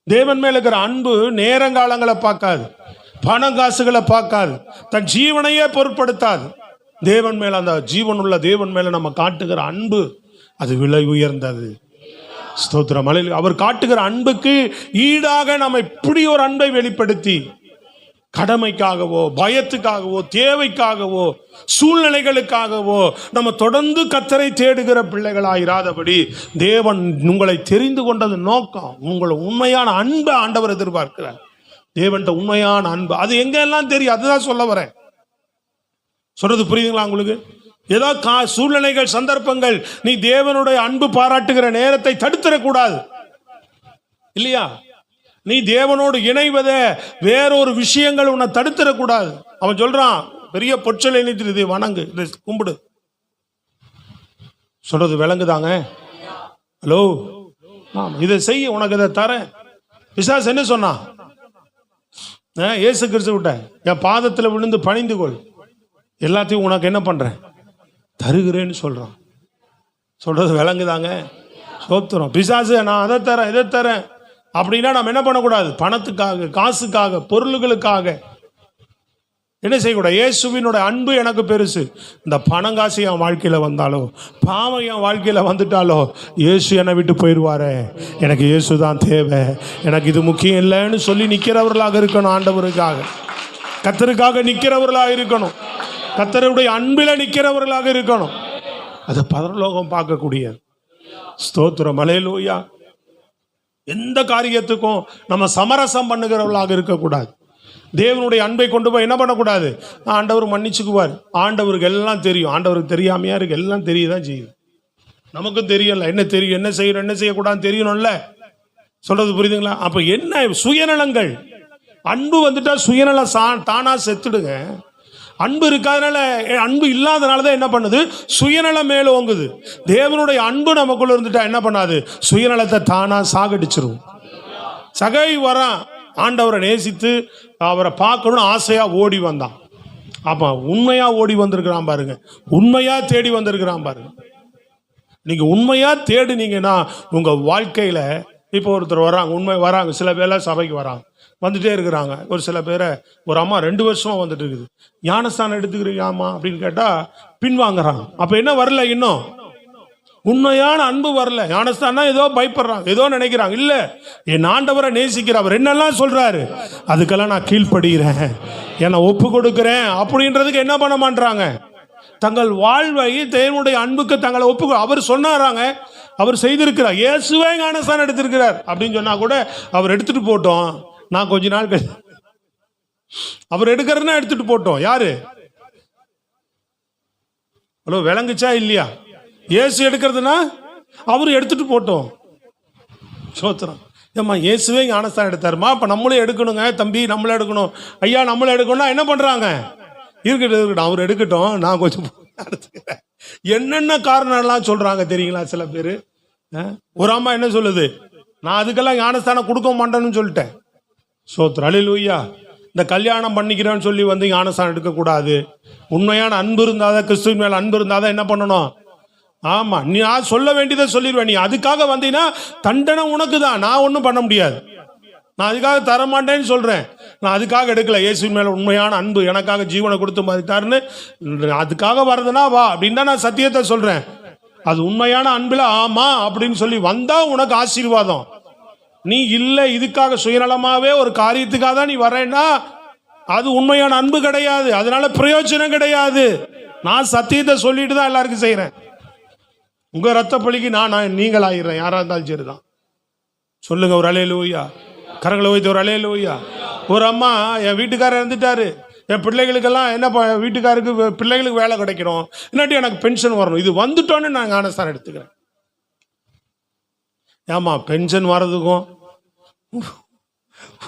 தேவன் மேல இருக்கிற அன்பு நேரங்காலங்களை பார்க்காது, பணம் காசுகளை பார்க்காது, தன் ஜீவனையே பொருட்படுத்தாது. தேவன் மேல, அந்த ஜீவனுள்ள தேவன் மேல நம்ம காட்டுகிற அன்பு அது விலை உயர்ந்தது. ஸ்தோத்திரம். அவர் காட்டுகிற அன்புக்கு ஈடாக நம்ம இப்படி ஒரு அன்பை வெளிப்படுத்தி, கடமைக்காகவோ பயத்துக்காகவோ தேவைக்காகவோ சூழ்நிலைகளுக்காகவோ நம்ம தொடர்ந்து கர்த்தரை தேடுகிற பிள்ளைகளாயிராதபடி தேவன் உங்களை தெரிந்து கொண்டது நோக்கம். உங்களை உண்மையான அன்பை ஆண்டவர் எதிர்பார்க்கிறார். தேவன்கிட்ட உண்மையான அன்பு அது எங்கெல்லாம் தெரியும், அதுதான் சொல்ல வரேன். சொல்றது புரியுதுங்களா உங்களுக்கு? ஏதோ சூழ்நிலைகள் சந்தர்ப்பங்கள் நீ தேவனுடைய அன்பு பாராட்டுகிற நேரத்தை தடுத்துடக்கூடாது இல்லையா? நீ தேவனோடு இணைவத வேறொரு விஷயங்கள் உன்னை தடுத்துடக்கூடாது. அவன் சொல்றான், பெரிய பொற்சலை நினைத்து இதை வணங்கு, இதை கும்பிடு. சொல்றது விளங்குதாங்க? ஹலோ, இதை செய்ய, உனக்கு இதை தரேன். பிசாசு என்ன சொன்னான்? இயேசு கிறிஸ்து விட்ட என் பாதத்தில் விழுந்து பணிந்து கொள், எல்லாத்தையும் உனக்கு என்ன பண்றேன், தருகிறேன்னு சொல்றான். சொல்றது விளங்குதாங்க? சோத்திரம். பிசாசு நான் அதை தரேன் இதை தரேன் அப்படின்னா நம்ம என்ன பண்ணக்கூடாது? பணத்துக்காக, காசுக்காக, பொருள்களுக்காக என்ன செய்யக்கூடாது? இயேசுவினுடைய அன்பு எனக்கு பெருசு. இந்த பணம் காசு என் வாழ்க்கையில வந்தாலோ, பாவம் என் வாழ்க்கையில வந்துட்டாலோ, இயேசு என்னை விட்டு போயிடுவாரே, எனக்கு இயேசு தான் தேவை, எனக்கு இது முக்கியம் இல்லைன்னு சொல்லி நிற்கிறவர்களாக இருக்கணும். ஆண்டவருக்காக, கர்த்தருக்காக நிற்கிறவர்களாக இருக்கணும். கர்த்தருடைய அன்பில நிற்கிறவர்களாக இருக்கணும். அதை பரலோகம் பார்க்கக்கூடிய. ஸ்தோத்திரம். அல்லேலூயா. எந்த காரியத்துக்கும் நம்ம சமரசம் பண்ணுகிறவர்களாக இருக்கக்கூடாது. தேவனுடைய அன்பை கொண்டு போய் என்ன பண்ணக்கூடாது? ஆண்டவர் மன்னிச்சுக்குவார். ஆண்டவருக்கு எல்லாம் தெரியும். ஆண்டவருக்கு தெரியாமையா இருக்கு? எல்லாம் தெரியதான் செய்யுது. நமக்கும் தெரியல, என்ன தெரியும், என்ன செய்யணும் என்ன செய்யக்கூடாதுன்னு தெரியணும்ல. சொல்றது புரியுதுங்களா? அப்ப என்ன சுயநலங்கள், அன்பு வந்துட்டா சுயநலம் தானா செத்துடுங்க. அன்பு இருக்காதனால, அன்பு இல்லாதனால தான் என்ன பண்ணுது? சுயநலம் மேல ஓங்குது. தேவனுடைய அன்பு நமக்குள்ள இருந்துட்டா என்ன பண்ணாது? சுயநலத்தை தானா சாகடிச்சிரும். சகை வரான், ஆண்டவரை நேசித்து அவரை பார்க்கணும்னு ஆசையா ஓடி வந்தான். அப்ப உண்மையா ஓடி வந்திருக்கிறான் பாருங்க, உண்மையா தேடி வந்திருக்கிறான் பாருங்க. நீங்க உண்மையா தேடுனீங்கன்னா உங்க வாழ்க்கையில, இப்போ ஒருத்தர் வராங்க, உண்மை வராங்க, சில பேர்லாம் சபைக்கு வராங்க, வந்துட்டே இருக்கிறாங்க. ஒரு சில பேரை, ஒரு அம்மா 2 வருஷமா வந்துட்டு இருக்குது, ஞானஸ்தானம் எடுத்துக்கிறீங்கம்மா அப்படின்னு கேட்டா பின்வாங்குறாங்க. அப்ப என்ன வரல? இன்னும் உண்மையான அன்பு வரல. ஞானஸ்தானம் ஏதோ பயப்படுறாங்க, ஏதோ நினைக்கிறாங்க. இல்ல, என் ஆண்டவரை நேசிக்கிறவர் என்னெல்லாம் சொல்றாரு அதுக்கெல்லாம் நான் கீழ்ப்படுகிறேன், என்னை ஒப்பு கொடுக்கிறேன் அப்படின்றதுக்கு என்ன பண்ண மாட்டாங்க? தங்கள் வாழ்வை தேவனுடைய அன்புக்கு தங்களை ஒப்பு. அவர் சொன்னாராங்க, அவர் செய்திருக்கிறார். இயேசுவே ஞானஸ்தானம் எடுத்திருக்கிறார் அப்படின்னு சொன்னா கூட அவர் எடுத்துட்டு போட்டோம். நான் கொஞ்ச நாள் அவர் எடுக்கிறதுனா எடுத்துட்டு போட்டோம். யாரு? ஹலோ, விளங்குச்சா இல்லையா? இயேசு எடுக்கிறதுனா அவரு எடுத்துட்டு போட்டோம். சோத்திரம். ஏம்மா இயேசுவே ஞானஸ்தானம் எடுத்தாருமா, அப்போ நம்மளும் எடுக்கணுங்க தம்பி, நம்மளும் எடுக்கணும். ஐயா நம்மளும் எடுக்கணும்னா என்ன பண்ணுறாங்க? இருக்கட்டும் அவர் எடுக்கட்டும், நான் கொஞ்சம் எடுத்துக்கிறேன். என்னென்ன காரணம்லாம் சொல்கிறாங்க தெரியுங்களா சில பேர்? ஒரு அம்மா என்ன சொல்லுது, நான் அதுக்கெல்லாம் ஞானஸ்தானம் கொடுக்க மாட்டேன்னு சொல்லிட்டேன். சோத்திரம். அல்லேலூயா. இந்த கல்யாணம் பண்ணிக்கிறேன்னு சொல்லி வந்து ஞானஸ்தானம் எடுக்கக்கூடாது. உண்மையான அன்பு இருந்தாதான், கிறிஸ்துவின் மேலே அன்பு இருந்தாதான் என்ன பண்ணணும்? ஆமா, நீ சொல்ல வேண்டியதை சொல்லிடுவேன். நீ அதுக்காக வந்தீங்கன்னா தண்டனை உனக்கு தான், நான் ஒன்றும் பண்ண முடியாது. நான் அதுக்காக தரமாட்டேன்னு சொல்றேன். நான் அதுக்காக எடுக்கல. இயேசுவின் மேல உண்மையான அன்பு, எனக்காக ஜீவனை கொடுத்து மதித்தாருன்னு அதுக்காக வர்றதுனா வா அப்படின்னு தான் நான் சத்தியத்தை சொல்றேன். அது உண்மையான அன்புல ஆமா அப்படின்னு சொல்லி வந்தா உனக்கு ஆசீர்வாதம். நீ இல்லை இதுக்காக சுயநலமாவே ஒரு காரியத்துக்காக தான் நீ வரேன்னா அது உண்மையான அன்பு கிடையாது. அதனால பிரயோஜனம் கிடையாது. நான் சத்தியத்தை சொல்லிட்டு தான் எல்லாருக்கும் செய்யறேன். உங்க ரத்த பலிக்கு நீங்கள் ஆயிடுறேன், யாரா இருந்தாலும் சரிதான். சொல்லுங்க ஒரு அல்லேலூயா. கரங்களை வைத்து ஒரு அல்லேலூயா. ஒரு அம்மா, என் வீட்டுக்காரர் இறந்துட்டாரு, என் பிள்ளைகளுக்கெல்லாம் என்ன, வீட்டுக்காருக்கு பிள்ளைகளுக்கு வேலை கிடைக்கணும், இல்லாட்டி எனக்கு பென்ஷன் வரணும், இது வந்துட்டோன்னு நான் ஞானஸ்தானம் எடுத்துக்கிறேன். ஏமா பென்ஷன் வர்றதுக்கும்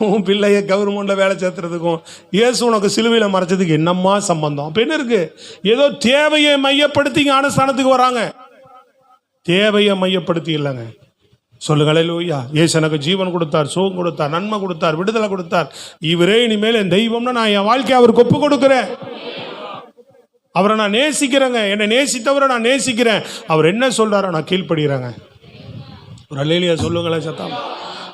உன் பிள்ளைய கவர்மெண்ட்ல வேலை சேர்த்துறதுக்கும் இயேசு உனக்கு சிலுவையில் மறைச்சதுக்கு என்னம்மா சம்பந்தம்? அப்ப என்ன இருக்கு? ஏதோ தேவையை மையப்படுத்தி ஞானஸ்தானத்துக்கு வராங்க. தேவையை மையப்படுத்தி இல்லைங்க. சொல்லுங்க அல்லேலூயா. இயேசு எனக்கு ஜீவன் கொடுத்தார், சுகம் கொடுத்தார், நன்மை கொடுத்தார், விடுதலை கொடுத்தார். இவரே இனிமேல் என் தெய்வம்னா நான் என் வாழ்க்கையை அவருக்கு ஒப்பு கொடுக்கிறேன். அவரை நான் நேசிக்கிறேங்க. என்னை நேசித்தவரை நான் நேசிக்கிறேன். அவர் என்ன சொல்றாரோ நான் கீழ்ப்படுகிறேங்க. ஒரு அல்லேலூயா சொல்லுங்களேன் சத்தம்.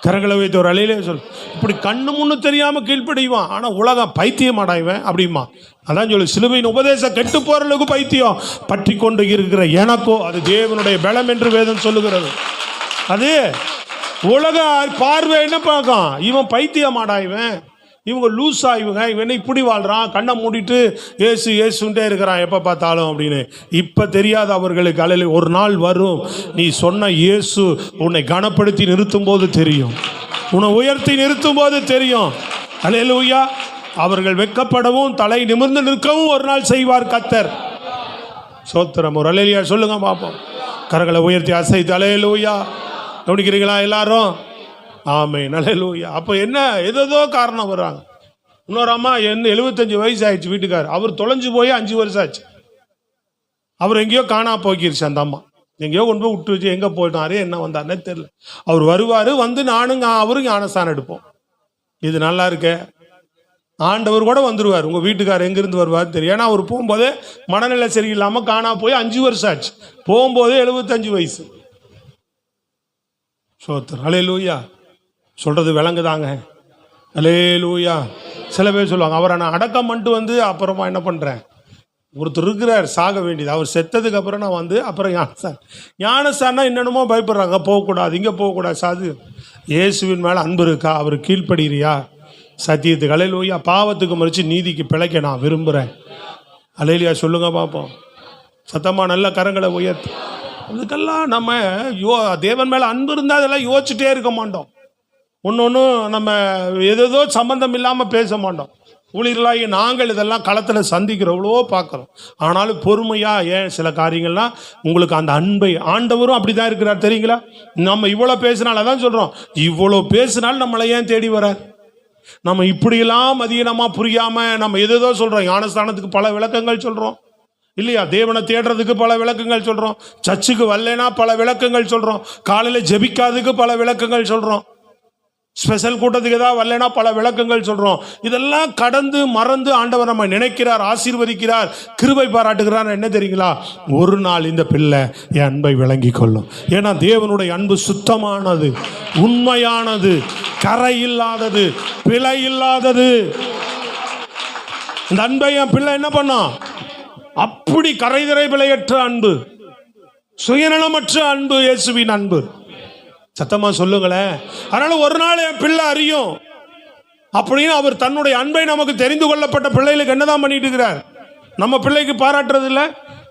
கரங்களை வைத்து ஒரு அல்லேலூயா சொல்லு. இப்படி கண்ணு முன்னு தெரியாம கீழ்ப்படிவான். ஆனா உலகம் பைத்தியம் அடைவேன் அப்படிமா. அதான் சொல்லு, சிலுவையின் உபதேசம் கெட்டு போறளவுக்கு பைத்தியம் பற்றி கொண்டு இருக்கிற எனக்கோ அது தேவனுடைய பலம் என்று வேதம் சொல்லுகிறது. அது உலக பார்வை என்ன பார்க்கும், இவன் பைத்தியம் ஆடாய்வன், இவங்க லூஸ் ஆயிவங்க, இவன் இப்படி வாழ்றான், கண்ணை மூடிட்டு ஏசு ஏசுன்ட்டே இருக்கிறான் எப்போ பார்த்தாலும் அப்படின்னு. இப்போ தெரியாது அவர்களுக்கு. அல்ல, ஒரு நாள் வரும், நீ சொன்ன இயேசு உன்னை கனப்படுத்தி நிறுத்தும் போது தெரியும், உன்னை உயர்த்தி நிறுத்தும் போது தெரியும். அல்லேலூயா. அவர்கள் வெட்கப்படவும் தலை நிமிர்ந்து நிற்கவும் ஒரு நாள் செய்வார் கர்த்தர். சோத்திரம். ஒரு அல்லேலூயா சொல்லுங்க பார்ப்போம். கரங்களை உயர்த்தி அசைத்து அல்லேலூயா. கவனிக்கிறீங்களா எல்லாரும்? ஆமென். அல்லேலூயா. அப்போ என்ன, ஏதோ காரணம் வர்றாங்க. இன்னொரு அம்மா, என்ன 75 வயசு ஆயிடுச்சு வீட்டுக்கார், அவர் தொலைஞ்சு போய் 5 வருஷம் ஆச்சு. அவர் எங்கேயோ காணா போக்கிருச்சு. அந்த அம்மா எங்கேயோ கொண்டு போய் விட்டு வச்சு எங்கே போயிட்டாரு, என்ன வந்தாருன்னே தெரியல. அவர் வருவார், வந்து நானும் அவரும் ஞானஸ்தானம் எடுப்போம். இது நல்லா இருக்க. ஆண்டவர் கூட வந்துடுவார். உங்கள் வீட்டுக்கார் எங்கேருந்து வருவார் தெரியும். ஏன்னா அவர் போகும்போதே மனநிலை சரியில்லாமல் காணா போய் 5 வருஷம் ஆச்சு. போகும்போதே 75 வயசு. சோத்திரம். அல்லேலூயா. சொல்றது விளங்குதாங்க? அல்லேலூயா. சில பேர் சொல்லுவாங்க, அவரை நான் அடக்கம் பண்ணிட்டு வந்து அப்புறமா என்ன பண்ணுறேன். ஒருத்தர் இருக்கிறார் சாக வேண்டியது, அவர் செத்ததுக்கு அப்புறம் நான் வந்து அப்புறம் ஞானஸ்தானம் என்னென்னமோ பயப்படுறாங்க, போகக்கூடாது, இங்கே போகக்கூடாது. சாது இயேசுவின் மேலே அன்பு இருக்கா? அவர் கீழ்ப்படுகிறியா சத்தியத்துக்கு? அல்லேலூயா. பாவத்துக்கு மறித்து நீதிக்கு பிழைக்க நான் விரும்புகிறேன். அல்லேலூயா சொல்லுங்க பார்ப்போம். சத்தமாக நல்ல கரங்களை உயர்த்து. அதுக்கெல்லாம் நம்ம தேவன் மேலே அன்பு இருந்தால் அதெல்லாம் யோசிச்சுட்டே இருக்க மாட்டோம். ஒன்று நம்ம ஏதோ சம்பந்தம் இல்லாமல் பேச மாட்டோம். ஊழியர்களாகி நாங்கள் இதெல்லாம் களத்தில் சந்திக்கிறவளோ பார்க்குறோம். ஆனாலும் பொறுமையாக ஏன் சில காரியங்கள்லாம் உங்களுக்கு அந்த அன்பை, ஆண்டவரும் அப்படி தான் இருக்கிறார் தெரியுங்களா? நம்ம இவ்வளோ பேசினாலும் அதான் சொல்கிறோம், இவ்வளோ பேசினாலும் நம்மளை ஏன் தேடி வரார்? நம்ம இப்படியெல்லாம் மதியனமாக புரியாமல் நம்ம எதோ சொல்கிறோம். ஞானஸ்தானத்துக்கு பல விளக்கங்கள் சொல்கிறோம் இல்லையா? தேவனை தேடுறதுக்கு பல விளக்கங்கள் சொல்கிறோம். சர்ச்சுக்கு வரலைன்னா பல விளக்கங்கள் சொல்கிறோம். காலையில் ஜெபிக்காததுக்கு பல விளக்கங்கள் சொல்கிறோம். ஸ்பெஷல் கூட்டத்துக்கு ஏதாவது வரலைன்னா பல விளக்கங்கள் சொல்கிறோம். இதெல்லாம் கடந்து மறந்து ஆண்டவர் நம்ம நினைக்கிறார், ஆசீர்வதிக்கிறார், கிருபை பாராட்டுகிறார். என்ன தெரியுங்களா? ஒரு நாள் இந்த பிள்ளை என் அன்பை விளங்கி கொள்ளும். ஏன்னா தேவனுடைய அன்பு சுத்தமானது, உண்மையானது, கரை இல்லாதது, பிழை இல்லாதது. இந்த அன்பை என் பிள்ளை என்ன பண்ணோம்? அப்படி கரைதிரை பிழையற்ற அன்பு, சுயநலமற்ற அன்பு, இயேசுவின் அன்பு. சத்தமா சொல்லுங்களேன். அதனால ஒரு நாள் என் பிள்ளை அறியும் அப்படின்னு அவர் தன்னுடைய அன்பை நமக்கு தெரிந்து கொள்ளப்பட்ட பிள்ளைகளுக்கு என்னதான் பண்ணிட்டு இருக்கிறார்? நம்ம பிள்ளைக்கு பாராட்டுறது இல்லை.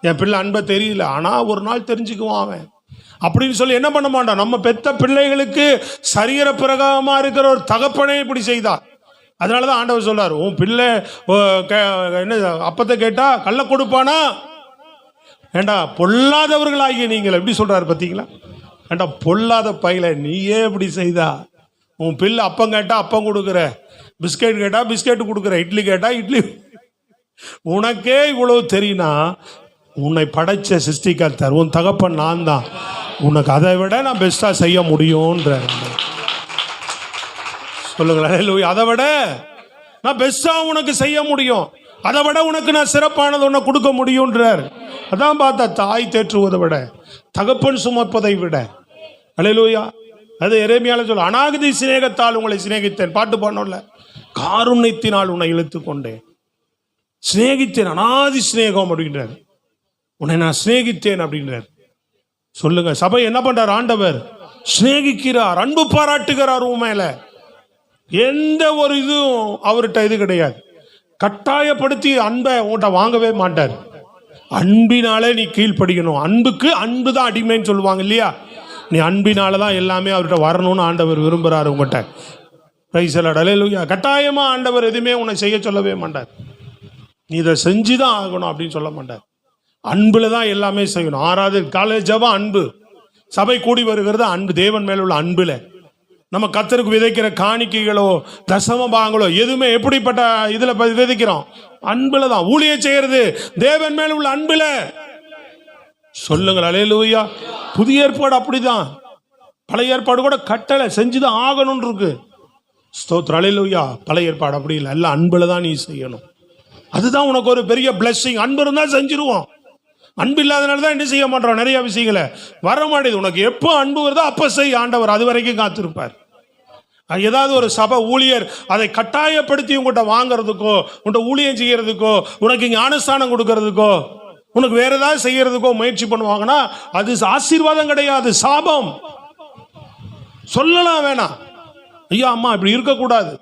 என் பிள்ளை அன்பை தெரியல, ஆனா ஒரு நாள் தெரிஞ்சுக்குவான் அவன். அப்படின்னு சொல்லி என்ன பண்ண மாட்டான். நம்ம பெத்த பிள்ளைகளுக்கு சரீர பிரகாரமா இருக்கிற ஒரு தகப்பனே இப்படி செய்தார். அதனாலதான் ஆண்டவர் சொல்றாரு, உன் பிள்ளை என்ன அப்பத்தை கேட்டா கள்ள கொடுப்பானா? ஏண்டா பொல்லாதவர்களாகிய நீங்கள், எப்படி சொல்றாரு பார்த்தீங்களா? ஏண்டா பொல்லாத பையில நீயே இப்படி செய்தா? உன் பிள்ளை அப்பம் கேட்டா அப்பம் கொடுக்குற, பிஸ்கெட் கேட்டா பிஸ்கெட் கொடுக்குற, இட்லி கேட்டா இட்லி. உனக்கே இவ்வளவு தெரியுனா உன்னை படைச்ச சிருஷ்டிகர்த்தர் உன் தகப்பன் நான் தான். உனக்கு அதை விட நான் பெஸ்டா செய்ய முடியும்ன்ற சொல்லுங்களேன். அதை விட நான் பெஸ்டா உனக்கு செய்ய முடியும், அதை விட உனக்கு நான் சிறப்பானது உன்னை கொடுக்க முடியும்ன்றார். அதான் பார்த்தா தாய் தேற்றுவதை விட தகப்பன் சுமப்பதை விட. அல்லேலூயா. அது எரேமியால சொல்ல, அநாகதி சிநேகத்தால் உங்களை சிநேகித்தேன். பாட்டு பாடணும்ல, காருண்யத்தினால் உன்னை இழுத்து கொண்டேன். சிநேகித்தேன், அநாதி சிநேகம் அப்படின்றார். உன்னை நான் சிநேகித்தேன் அப்படின்றார். சொல்லுங்க, சபை என்ன பண்றார்? ஆண்டவர் சிநேகிக்கிறார், அன்பு பாராட்டுகிறார். உன் மேல எந்த ஒரு இதுவும் அவர்கிட்ட இது கிடையாது. கட்டாயப்படுத்தி அன்பை உன்கிட்ட வாங்கவே மாட்டார். அன்பினாலே நீ கீழ்ப்படிக்கணும். அன்புக்கு அன்பு தான் அடிமைன்னு சொல்லுவாங்க இல்லையா? நீ அன்பினால தான் எல்லாமே அவர்கிட்ட வரணும்னு ஆண்டவர் விரும்புகிறார் உங்கள்கிட்ட. Praise the lord. அல்லேலூயா. கட்டாயமாக ஆண்டவர் எதுவுமே உன்னை செய்ய சொல்லவே மாட்டார். நீ இதை செஞ்சு தான் ஆகணும் அப்படின்னு சொல்ல மாட்டார். அன்பில் தான் எல்லாமே செய்யணும். 6வது காலேஜ் ஜெபம் அன்பு. சபை கூடி வருகிறது அன்பு, தேவன் மேல உள்ள அன்புல. நம்ம கர்த்தருக்கு விதைக்கிற காணிக்கைகளோ தசம பாகங்களோ எதுவுமே எப்படிப்பட்ட இதுல விதைக்கிறோம்? அன்புல தான். ஊழியம் செய்யறது தேவன் மேல உள்ள அன்புல. சொல்லுங்கள் அல்லேலூயா. புதிய ஏற்பாடு அப்படிதான். பழைய ஏற்பாடு கூட கட்டளை செஞ்சுதான் ஆகணும்னு இருக்கு. ஸ்தோத்திரம் அல்லேலூயா. பழைய ஏற்பாடு அப்படி இல்லை, எல்லாம் அன்புல தான் நீ செய்யணும். அதுதான் உனக்கு ஒரு பெரிய பிளெஸிங். அன்பு இருந்தா செஞ்சிருவோம். அன்பு இல்லாதனால தான் என்ன செய்ய மாட்டோம், நிறைய விஷயங்களை வர மாட்டேது. உனக்கு எப்போ அன்பு வருதோ அப்போ செய். ஆண்டவர் அது வரைக்கும் காத்திருப்பார். ஏதாவது ஒரு சபை ஊழியர் அதை கட்டாயப்படுத்தி உங்கள்கிட்ட வாங்கறதுக்கோ, உங்கள்கிட்ட ஊழியம் செய்யறதுக்கோ, உனக்கு ஞானஸ்தானம் கொடுக்கறதுக்கோ, உனக்கு வேற ஏதாவது செய்யறதுக்கோ முயற்சி பண்ணுவாங்கன்னா அது ஆசீர்வாதம் கிடையாது, சாபம். சொல்லலாம் வேணாம், ஐயா அம்மா இப்படி இருக்கக்கூடாது,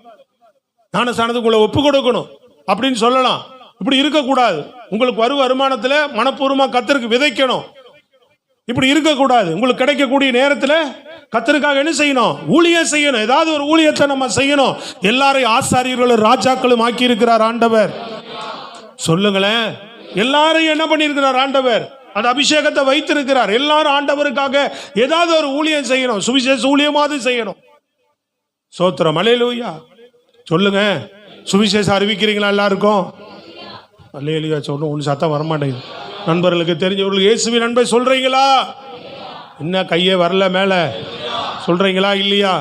ஞானஸ்தானத்துக்குள்ள ஒப்பு கொடுக்கணும் அப்படின்னு சொல்லலாம். இப்படி இருக்கக்கூடாது, உங்களுக்கு வரும் வருமானத்தில் மனப்பூர்வமாக கர்த்தருக்கு விதைக்கணும், இப்படி இருக்கக்கூடாது. உங்களுக்கு கிடைக்கக்கூடிய நேரத்தில் கர்த்தருக்காக என்ன செய்யணும்? ஊழியம் செய்யணும். ஏதாவது ஒரு ஊழியத்தை நம்ம செய்யணும். எல்லாரையும் ஆசாரியர்களும் ராஜாக்களும் ஆக்கி இருக்கிறார் ஆண்டவர். சொல்லுங்களேன், எல்லாரையும் என்ன பண்ணியிருக்கிறார் ஆண்டவர்? அந்த அபிஷேகத்தை வைத்திருக்கிறார். எல்லாரும் ஆண்டவருக்காக ஏதாவது ஒரு ஊழியம் செய்யணும், சுவிசேஷ ஊழியமாவது செய்யணும். சோத்திரம் அல்லேலூயா. சொல்லுங்க, சுவிசேஷம் அறிவிக்கிறீங்களா எல்லாருக்கும்? அல்லேலூயா. சொல்லணும். ஒன்று சத்தம் வரமாட்டேங்குது. நண்பர்களுக்கு தெரிஞ்சவர்களுக்கு இயேசுவின் அன்பை சொல்றீங்களா? என்ன கையே வரல மேல, சொல்றீங்களா இல்லையா?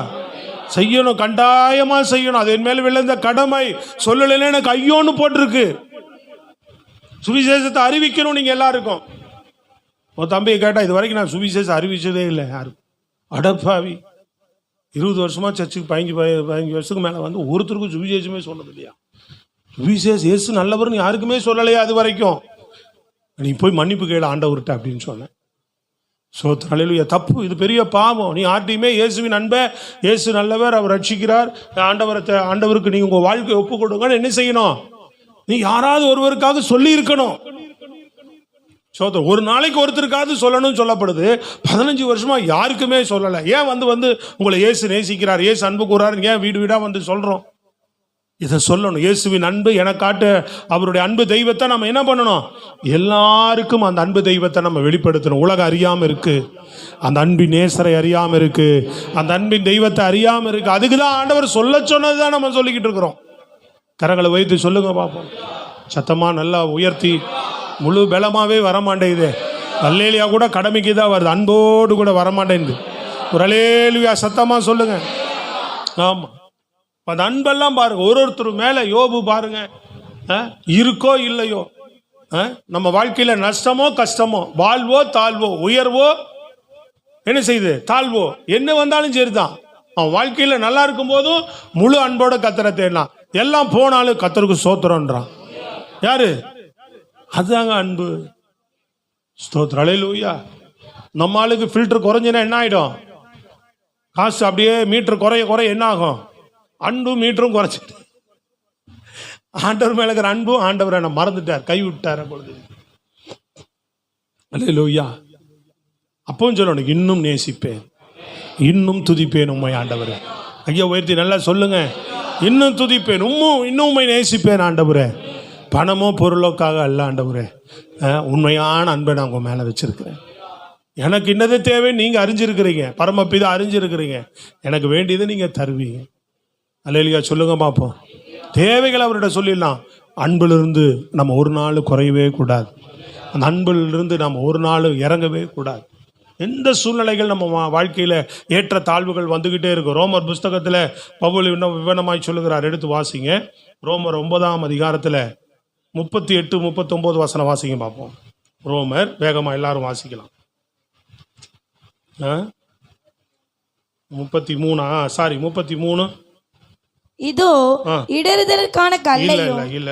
செய்யணும், கட்டாயமா செய்யணும். அது என் மேல விழுந்த கடமை. சொல்லலைன்னா எனக்கு ஐயோன்னு போட்டிருக்கு. சுவிசேஷத்தை அறிவிக்கணும் நீங்க எல்லாருக்கும். உன் தம்பியை கேட்டா இது வரைக்கும் நான் சுவிசேஷம் அறிவிச்சதே இல்லை யாரும். அடப்பாவி, 20 வருஷமா சர்ச்சுக்கு 15 வருஷத்துக்கு மேல வந்து ஒருத்தருக்கும் சுவிசேஷமே சொன்னது இல்லையா? சுவிசேஷம் இயேசு நல்லவர்னு யாருக்குமே சொல்லலையா அது வரைக்கும்? நீ போய் மன்னிப்பு கேளு ஆண்டவர்கிட்ட அப்படின்னு சொன்னேன். சோத்திரம் அல்லேலூயா. தப்பு, இது பெரிய பாவம். நீ ஆர்டியுமே இயேசுவின் அன்பை, இயேசு நல்லவர், அவர் ரட்சிக்கிறார், ஆண்டவருக்கு நீங்க உங்க வாழ்க்கையை ஒப்பு கொடுங்கன்னு என்ன செய்யணும்? நீ யாராவது ஒருவருக்காக சொல்லி இருக்கணும். சோத்திரம். ஒரு நாளைக்கு ஒருத்தருக்காவது சொல்லணும்னு சொல்லப்படுது. 15 வருஷமா யாருக்குமே சொல்லலை. ஏன் வந்து உங்களை இயேசு நேசிக்கிறார், இயேசு அன்பு கூறாரு, ஏன் வீடு வீடா வந்து சொல்றோம்? இதை சொல்லணும். இயேசுவின் அன்பு எனக்காட்டு அவருடைய அன்பு தெய்வத்தை நம்ம என்ன பண்ணணும்? எல்லாருக்கும் அந்த அன்பு தெய்வத்தை நம்ம வெளிப்படுத்தணும். உலகம் அறியாம இருக்கு, அந்த அன்பின் நேசரை அறியாம இருக்கு, அந்த அன்பின் தெய்வத்தை அறியாம இருக்கு. அதுக்குதான் ஆண்டவர் சொல்ல சொன்னதுதான் நம்ம சொல்லிக்கிட்டு இருக்கிறோம். கரங்களை வைத்து சொல்லுங்க பார்ப்போம். சத்தமா நல்லா உயர்த்தி, முழு பலமாவே வரமாட்டேங்குது. அல்லேலியா கூட கடமைக்கு தான் வருது, அன்போடு கூட வரமாட்டேங்குது. ஒரு அல்லேலியா சத்தமா சொல்லுங்க. ஆமா, அந்த அன்பெல்லாம் பாருங்க. ஒருத்தர் மேல யோபு பாருங்க, இருக்கோ இல்லையோ, நம்ம வாழ்க்கையில நஷ்டமோ கஷ்டமோ, வாழ்வோ தாழ்வோ, உயர்வோ என்ன செய்யுது, தாழ்வோ என்ன வந்தாலும் சரிதான். அவன் வாழ்க்கையில நல்லா இருக்கும் போதும் முழு அன்போட கர்த்தரை தேடலாம். எல்லாம் போனாலும் கர்த்தருக்கு ஸ்தோத்திரம்ன்றான். யாரு? அதுதாங்க அன்பு. ஸ்தோத்திரம் அல்லேலூயா. நம்ம ஆளுக்கு ஃபில்டர் குறைஞ்சினா என்ன ஆயிடும்? காசு அப்படியே மீட்டர் குறைய என்ன ஆகும்? அன்பு மீட்டரும் குறைச்சிட்டு ஆண்டவர் மேல இருக்கிற அன்பும் ஆண்டவரை என்ன மறந்துட்டார், கை விட்டார். பொழுது அல்லேலூயா. அப்பவும் சொல்லணும், இன்னும் நேசிப்பேன், இன்னும் துதிப்பேன் உம்மை ஆண்டவரே. ஐயா உயர்த்தி நல்லா சொல்லுங்க, இன்னும் துதிப்பேன், இன்னும் உம்மை நேசிப்பேன் ஆண்டவரே. பணமோ பொருளோக்காக அல்ல ஆண்டவரே, உண்மையான அன்பை நான் உங்கள் மேலே வச்சிருக்கிறேன். எனக்கு இன்னது தேவை நீங்கள் அறிஞ்சிருக்கிறீங்க, பரமபிதா அறிஞ்சிருக்கிறீங்க, எனக்கு வேண்டியதை நீங்கள் தருவீங்க. அல்லேலூயா சொல்லுங்க பார்ப்போம். தேவைகளை அவர்கிட்ட சொல்லிடலாம். அன்பிலிருந்து நம்ம ஒரு நாள் குறையவே கூடாது. அந்த அன்பிலிருந்து நம்ம ஒரு நாள் இறங்கவே கூடாது. எந்த சூழ்நிலைகள் நம்ம வாழ்க்கையில் ஏற்ற தாழ்வுகள் வந்துக்கிட்டே இருக்கும். ரோமர் புஸ்தகத்தில் பவுல் இன்னும் விவரமாய் சொல்லுகிறார், எடுத்து வாசிங்க. ரோமர் 9ஆம் அதிகாரத்தில் 38, 39 வசனம் வாசிங்க பார்ப்போம். ரோமர் வேகமாக எல்லாரும் வாசிக்கலாம். 33 இதோ இடறுதலுக்கான கல்லையும் இல்ல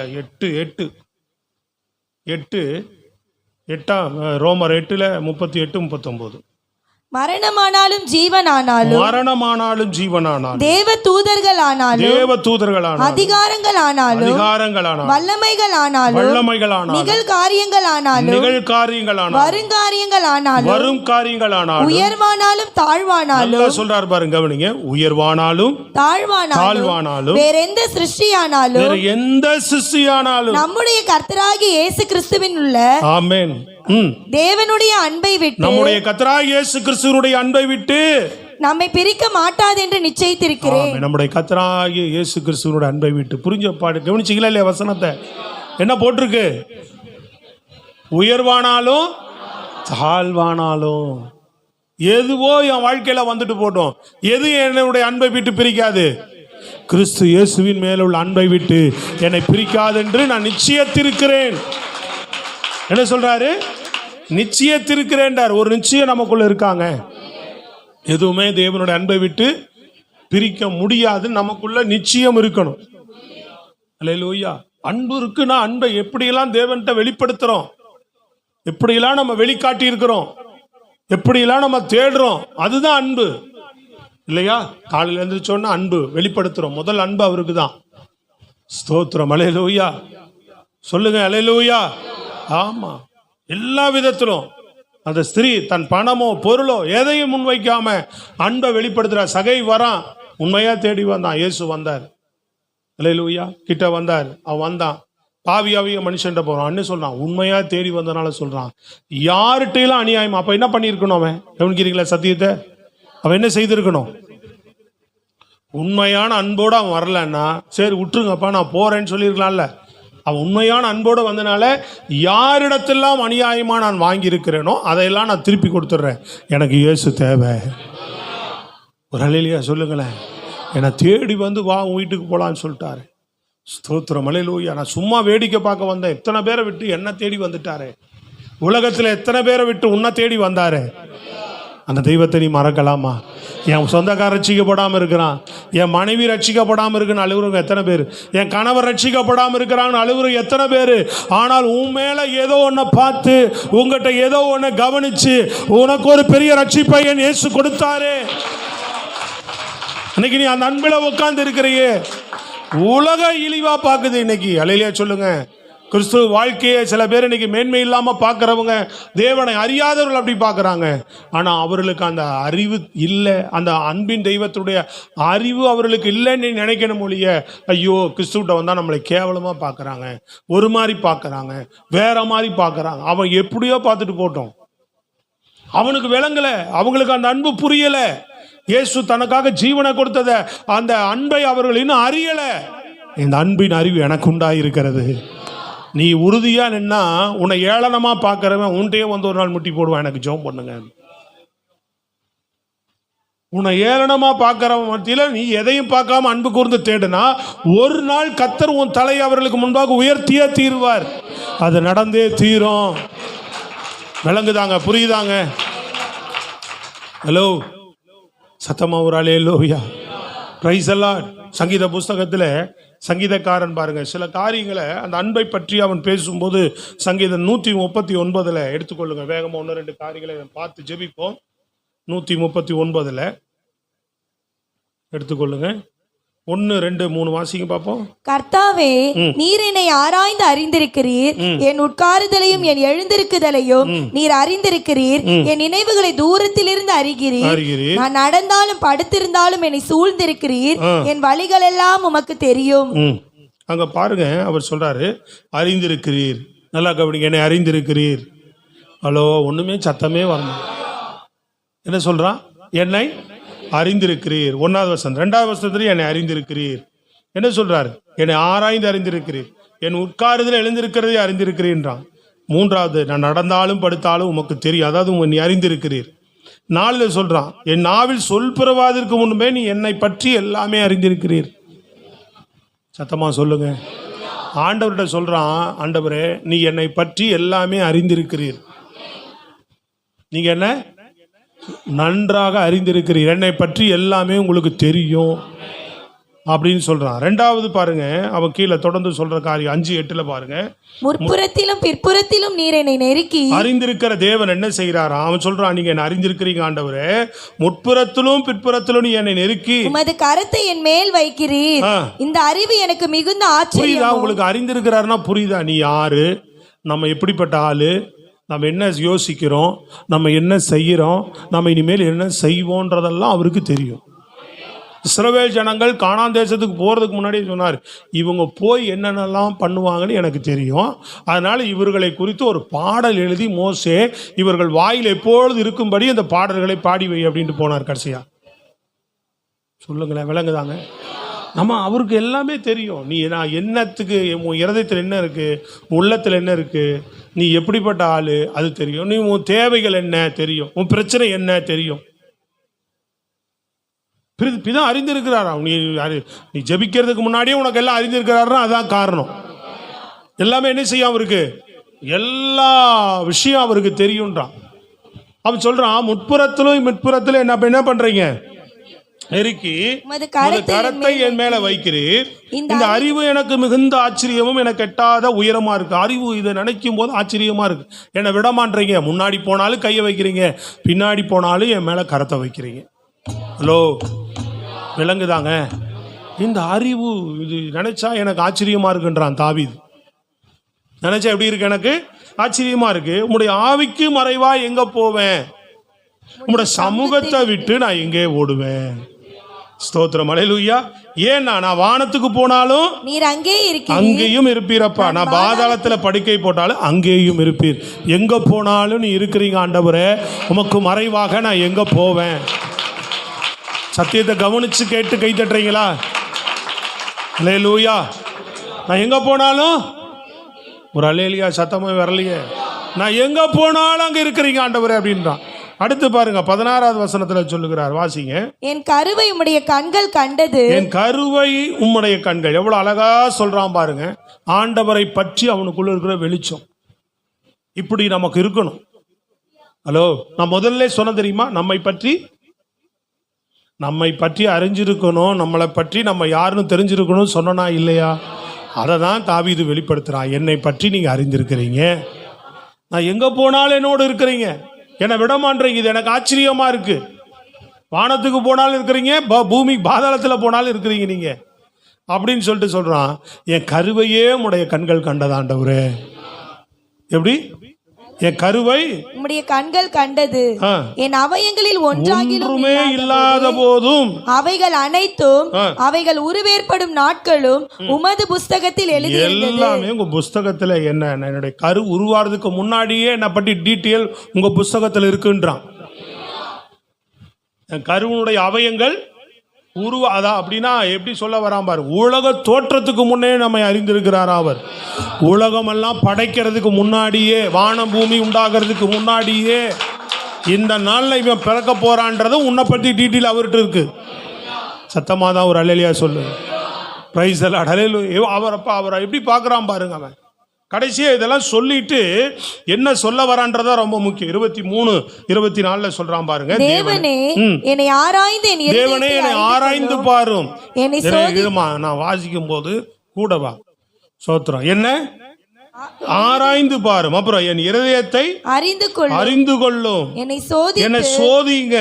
8 ரோமர் 8ல் 38, 39. மரணமானாலும் ஜீவனானாலும் தேவ தூதர்களானாலும் அதிகாரங்களானாலும் வல்லமைகளானாலும் நிகழ்காரியங்களானாலும் வருங்காரியங்களானாலும் உயர்வானாலும் தாழ்வானாலும் சொல்றார் பாருங்க, கவனிங்க. உயர்வானாலும் தாழ்வானாலும் வேற எந்த சிருஷ்டியானாலும் நம்முடைய கர்த்தராகிய இயேசு கிறிஸ்துவின் உள்ள ஆமென் தேவனுடைய அன்பை விட்டு, நம்முடைய கர்த்தராகிய இயேசு கிறிஸ்துவினுடைய அன்பை விட்டு நம்மை பிரிக்க மாட்டாது என்று நிச்சயித்திருக்கிறேன். நம்முடைய கர்த்தராகிய இயேசு கிறிஸ்துவினுடைய அன்பை விட்டு. புரிஞ்ச பாடு கவனிச்சிங்களா இல்லையா? வசனத்தை என்ன போட்டிருக்கு? உயர்வானாலும் தாழ்வானாலும் எதுவோ என் வாழ்க்கையில வந்துட்டு போட்டோம், எது என்னுடைய அன்பை விட்டு பிரிக்காது? கிறிஸ்து இயேசுவின் மேல உள்ள அன்பை விட்டு என்னை பிரிக்காது என்று நான் நிச்சயத்திருக்கிறேன். என்ன சொல்றாரு? நிச்சயத்திருக்கிறேன்டார். ஒரு நிச்சயம் நமக்குள்ள இருக்காங்க. எதுவுமே தேவனுடைய அன்பை விட்டு பிரிக்க முடியாது, நமக்குள்ள நிச்சயம் இருக்கணும். அல்லேலூயா. அன்பு இருக்குன்னா அன்பை எப்படியெல்லாம் தேவன்கிட்ட வெளிப்படுத்துறோம், எப்படியெல்லாம் நம்ம வெளிக்காட்டி இருக்கிறோம், எப்படியெல்லாம் நம்ம தேடுறோம், அதுதான் அன்பு இல்லையா? காலையில் எழுந்திரிச்சோன்னா அன்பு வெளிப்படுத்துறோம். முதல் அன்பு அவருக்கு தான். ஸ்தோத்திரம். அல்லேலூயா சொல்லுங்க. அல்லேலூயா. ஆமா, எல்லா விதத்திலும் அந்த ஸ்திரீ தன் பணமோ பொருளோ எதையும் முன்வைக்காம அன்பை வெளிப்படுத்துற. சகை வரான், உண்மையா தேடி வந்தான். இயேசு வந்தார். அல்லேலூயா. கிட்ட வந்தார். அவன் வந்தான், பாவியாவிய மனுஷன்ட்ட போறான் சொல்றான். உண்மையா தேடி வந்தனால சொல்றான். யார்கிட்டையெல்லாம் அநியாயம். அப்ப என்ன பண்ணிருக்கணும் அவன்? கவனிக்கிறீங்களா சத்தியத்தை? அவன் என்ன செய்திருக்கணும்? உண்மையான அன்போடு அவன் வரலன்னா சரி விட்டுருங்கப்பா நான் போறேன்னு சொல்லியிருக்கலாம்ல. அவன் உண்மையான அன்போடு வந்தனால யாரிடத்தெல்லாம் அநியாயமாக நான் வாங்கியிருக்கிறேனோ அதையெல்லாம் நான் திருப்பி கொடுத்துட்றேன். எனக்கு இயேசு தேவை. ஒரு அல்லேலூயா சொல்லுங்களேன். என்னை தேடி வந்து வா உன் வீட்டுக்கு போகலான்னு சொல்லிட்டாரு. ஸ்தோத்திரம். அல்லேலூயா. நான் சும்மா வேடிக்கை பார்க்க வந்தேன், எத்தனை பேரை விட்டு என்ன தேடி வந்துட்டாரு. உலகத்தில் எத்தனை பேரை விட்டு உன்னை தேடி வந்தாரு. அந்த தெய்வத்தை நீ மறக்கலாமா? என் சொந்தக்கார ரட்சிக்கப்படாமல் இருக்கிறான், என் மனைவி ரட்சிக்கப்படாமல் இருக்குன்னு அழுகுறவங்க எத்தனை பேர், என் கணவர் ரட்சிக்கப்படாமல் இருக்கிறான்னு அழுகுறவங்க எத்தனை பேர். ஆனால் உன் மேலே ஏதோ ஒன்றை பார்த்து, உங்ககிட்ட ஏதோ ஒன்றை கவனித்து உனக்கு ஒரு பெரிய ரட்சிப்பை என் இயேசு கொடுத்தாரு. இன்னைக்கு நீ அந்த அன்பில் உட்கார்ந்து இருக்கிறியே. உலக இழிவா பார்க்குது இன்னைக்கு. அல்லேலூயா சொல்லுங்க. கிறிஸ்துவ வாழ்க்கையை சில பேர் இன்னைக்கு மேன்மை இல்லாமல் பார்க்குறவங்க, தேவனை அறியாதவர்கள் அப்படி பார்க்குறாங்க. ஆனால் அவர்களுக்கு அந்த அறிவு இல்லை, அந்த அன்பின் தெய்வத்துடைய அறிவு அவர்களுக்கு இல்லைன்னு நினைக்கணும் ஒழிய, ஐயோ கிறிஸ்துவிட்ட வந்தால் நம்மளை கேவலமாக பார்க்குறாங்க, ஒரு மாதிரி பார்க்குறாங்க, வேற மாதிரி பார்க்குறாங்க. அவன் எப்படியோ பார்த்துட்டு போட்டோம், அவனுக்கு விளங்கலை, அவங்களுக்கு அந்த அன்பு புரியலை. இயேசு தனக்காக ஜீவனை கொடுத்தத அந்த அன்பை அவர்கள் இன்னும் அறியலை. இந்த அன்பின் அறிவு எனக்கு உண்டாயிருக்கிறது. நீ உறுதியா நின்னா உன்னை ஏளனமா பார்க்கறவன் உன்கிட்டயே வந்து ஒரு நாள் முட்டி போடுவான், எனக்கு ஜெபம் பண்ணுங்க. உன்னை ஏளனமா பார்க்கறவன் மத்தியில நீ எதையும் பார்க்காம அன்பு கூர்ந்து தேடுனா ஒரு நாள் கர்த்தர் உன் தலையை அவர்களுக்கு முன்பாக உயர்த்தியே தீர்வார். அது நடந்தே தீரும். விளங்குதாங்க? புரியுதாங்க? ஹலோ சத்தமா ஒரு அல்லேலூயா. பிரைஸ் எல்லாம். சங்கீத புஸ்தகத்தில் சங்கீதக்காரன் பாருங்க சில காரியங்களை அந்த அன்பை பற்றி அவன் பேசும்போது சங்கீதம் 139 எடுத்துக்கொள்ளுங்க. வேகமாக 1-2 காரியங்களை பார்த்து ஜெபிப்போம். 139 எடுத்துக்கொள்ளுங்க. 1, 2, 3 வாசிங்க பார்ப்போம். கர்த்தாவே, நீர் என்னை ஆராய்ந்து அறிந்திருக்கிறீர். என் உட்காருதலையும் என் எழுந்திருக்குதலையும் நீர் அறிந்திருக்கிறீர். என் நினைவுகளை தூரத்திலிருந்து அறிகிறீர். நான் நடந்தாலும் படுத்திருந்தாலும் என்னை சூழ்ந்திருக்கிறீர். என் வழிகள் எல்லாம் உமக்கு தெரியும். அங்க பாருங்க, அவர் சொல்றாரு அறிந்திருக்கிறீர். நல்லா கவனிங்க, என்னை அறிந்திருக்கிறீர். ஹலோ, ஒண்ணுமே சத்தமே வரணும். என்ன சொல்றான்? என்னை அறிந்திருக்கிறீர். 1வது வசனம். 2வது வசனத்துல என்னை அறிந்திருக்கிறீர். என்ன சொல்றாரு? என்னை ஆராய்ந்து அறிந்திருக்கிறீர். என் உட்காருதல் எழுந்திருக்கிறதை அறிந்திருக்கிறீன்றான். 3வது, நான் நடந்தாலும் படுத்தாலும் உமக்கு தெரியும். அதாவது நீ அறிந்திருக்கிறீர். 4ல் சொல்றான், என் நாவில் சொல் பிறவாதற்கு முன்பே நீ என்னை பற்றி எல்லாமே அறிந்திருக்கிறீர். சத்தமா சொல்லுங்க. ஆண்டவர்கிட்ட சொல்றான், ஆண்டவரே நீ என்னை பற்றி எல்லாமே அறிந்திருக்கிறீர். நீங்க என்ன நன்றாக அறிந்திருக்கிறீர். என்னை பற்றி எல்லாமே உங்களுக்கு தெரியும் அப்படின்னு சொல்றான். 2வது பாருங்க, அவன் கீழே தொடர்ந்து சொல்ற காரியம் 5:8 பாருங்க. முற்புறத்திலும் பிற்புறத்திலும் நீர் என்னை நெருக்கி. அறிந்திருக்கிற தேவன் என்ன செய்யறாரா? அவன் சொல்றான், நீங்க என்ன அறிந்திருக்கிறீங்க ஆண்டவரே, முற்புறத்திலும் பிற்புறத்திலும் நீ என்னை நெருக்கி உமது கரத்தை என் மேல் வைக்கிறீர். இந்த அறிவு எனக்கு மிகுந்த ஆச்சரியம். புரியுதா உங்களுக்கு? அறிந்திருக்கிறாருன்னா புரியுதா? நீ யாரு, நம்ம எப்படிப்பட்ட ஆளு, நம்ம என்ன யோசிக்கிறோம், நம்ம என்ன செய்கிறோம், நம்ம இனிமேல் என்ன செய்வோன்றதெல்லாம் அவருக்கு தெரியும். இஸ்ரவேல் ஜனங்கள் கானான் தேசத்துக்கு போகிறதுக்கு முன்னாடி சொன்னார், இவங்க போய் என்னென்னலாம் பண்ணுவாங்கன்னு எனக்கு தெரியும். அதனால் இவர்களை குறித்து ஒரு பாடல் எழுதி மோசே இவர்கள் வாயில் எப்பொழுது இருக்கும்படி அந்த பாடல்களை பாடி வை அப்படின்ட்டு போனார். கடைசியா சொல்லுங்களேன், விளங்குதாங்க? நம்ம அவருக்கு எல்லாமே தெரியும். நீ நான் என்னத்துக்கு, உன் இருதயத்தில் என்ன இருக்குது, உள்ளத்தில் என்ன இருக்குது, நீ எப்படிப்பட்ட ஆள் அது தெரியும். நீ உன் தேவைகள் என்ன தெரியும், உன் பிரச்சனை என்ன தெரியும். பிதா அறிந்திருக்கிறாரா? நீ ஜெபிக்கிறதுக்கு முன்னாடியே உனக்கு எல்லாம் அறிந்திருக்கிறாருன்னா அதான் காரணம். எல்லாமே என்ன செய்யும் அவருக்கு, எல்லா விஷயம் அவருக்கு தெரியும்ன்றான். அவன் சொல்றான், முற்புறத்திலும் முற்புறத்திலும் என்ன பண்றீங்க, நெருக்கி கரத்தை என் மேல வைக்கிறீர். இந்த அறிவு எனக்கு மிகுந்த ஆச்சரியமும் எனக்கு எட்டாத உயரமா இருக்கு. அறிவு இதை நினைக்கும் போது ஆச்சரியமா இருக்கு. என்னை விடமான்றீங்க. முன்னாடி போனாலும் கையை வைக்கிறீங்க, பின்னாடி போனாலும் என் மேல கரத்தை வைக்கிறீங்க. ஹலோ, விளங்குதாங்க? இந்த அறிவு இது நினைச்சா எனக்கு ஆச்சரியமா இருக்குன்றான் தாவீது. நினைச்சா எப்படி இருக்கு? எனக்கு ஆச்சரியமா இருக்கு. உம்முடைய ஆவிக்கு மறைவா எங்க போவேன், உம்முடைய சமூகத்தை விட்டு நான் எங்கே ஓடுவேன். ஸ்தோத்திரம், அல்லேலூயா. ஏன்னா நான் வானத்துக்கு போனாலும் நீர் அங்கேயும் இருப்பீரப்பா. நான் பாதாளத்துல படுக்கை போட்டாலும் அங்கேயும் இருப்பீர். எங்க போனாலும் நீ இருக்கிறீங்க ஆண்டவரே. உமக்கு மறைவாக நான் எங்க போவேன்? சத்தியத்தை கவனிச்சு கேட்டு கை தட்டுறீங்களா? அல்லேலூயா. நான் எங்க போனாலும் ஒரு அல்லேலூயா சத்தமே வரலையே. நான் எங்க போனாலும் அங்க இருக்கிறீங்க ஆண்டவரே அப்படின்றான். அடுத்து பாருங்க, 16வது வசனத்துல சொல்லுகிறார், வாசிங்க. என் கருவை உம்முடைய கண்கள் கண்டது. என் கருவை உம்முடைய கண்கள். எவ்வளவு அழகா சொல்றான் பாருங்க. ஆண்டவரை பற்றி அவனுக்குள்ள இருக்கிற வெளிச்சம் இப்படி நமக்கு இருக்கணும். ஹலோ, நான் முதல்ல சொன்ன தெரியுமா, நம்மை பற்றி அறிஞ்சிருக்கணும், நம்மளை பற்றி நம்ம யாருன்னு தெரிஞ்சிருக்கணும் சொன்னா இல்லையா? அதை தான் தாவீது வெளிப்படுத்துறான். என்னை பற்றி நீங்க அறிந்திருக்கிறீங்க, நான் எங்க போனாலும் என்னோடு இருக்கிறீங்க, என்னை விடமான்றீங்க. இது எனக்கு ஆச்சரியமா இருக்கு. வானத்துக்கு போனாலும் இருக்கிறீங்க, பூமி பாதாளத்தில் போனாலும் இருக்கிறீங்க நீங்க அப்படின்னு சொல்லிட்டு சொல்றான். என் கருவையே உடைய கண்கள் கண்டதாண்டவரே. எப்படி? என் கருவை உம்முடைய கண்கள் கண்டது. என் அவயங்களில் ஒன்றாகிலுமே இல்லாத போதும் அவைகள் அனைத்தும் அவைகள் உருவேற்படும் நாட்களும் உமது புஸ்தகத்தில் எழுதியிருந்தது. எல்லாமே உங்க புஸ்தகத்துல என்ன, என்னுடைய கரு உருவாறதுக்கு முன்னாடியே என்ன பற்றி டீட்டெயில் உங்க புஸ்தகத்துல இருக்குன்றான். கருவுடைய அவயங்கள் உருவாதா அப்படின்னா எப்படி சொல்ல வராம பாரு. உலக தோற்றத்துக்கு முன்னே நம்மை அறிந்திருக்கிறார் அவர். உலகமெல்லாம் படைக்கிறதுக்கு முன்னாடியே, வானம் பூமி உண்டாகிறதுக்கு முன்னாடியே இந்த நாளில் இவன் பிறக்க போறான்றது உன்னை பற்றி டீட்டெயில் அவர்கிட்ட இருக்கு. சத்தமாக தான் ஒரு அல்லேலூயா சொல்லு. Praise the lord. அல்லேலூயா. அவரை எப்படி பார்க்குறான் பாருங்க. அவன் கடைசியாக இதெல்லாம் சொல்லிட்டு என்ன சொல்ல வரான்றதா ரொம்ப முக்கியம். 23, 24 சொல்றான் பாருங்க. தேவனே என்னை ஆராய்ந்து பாரும். நான் வாசிக்கும் போது கூடவா சோத்திரம், என்ன ஆராய்ந்து பாரும். அப்புறம் என் இருதயத்தை அறிந்து கொள்ளும். என்னை சோதிங்க,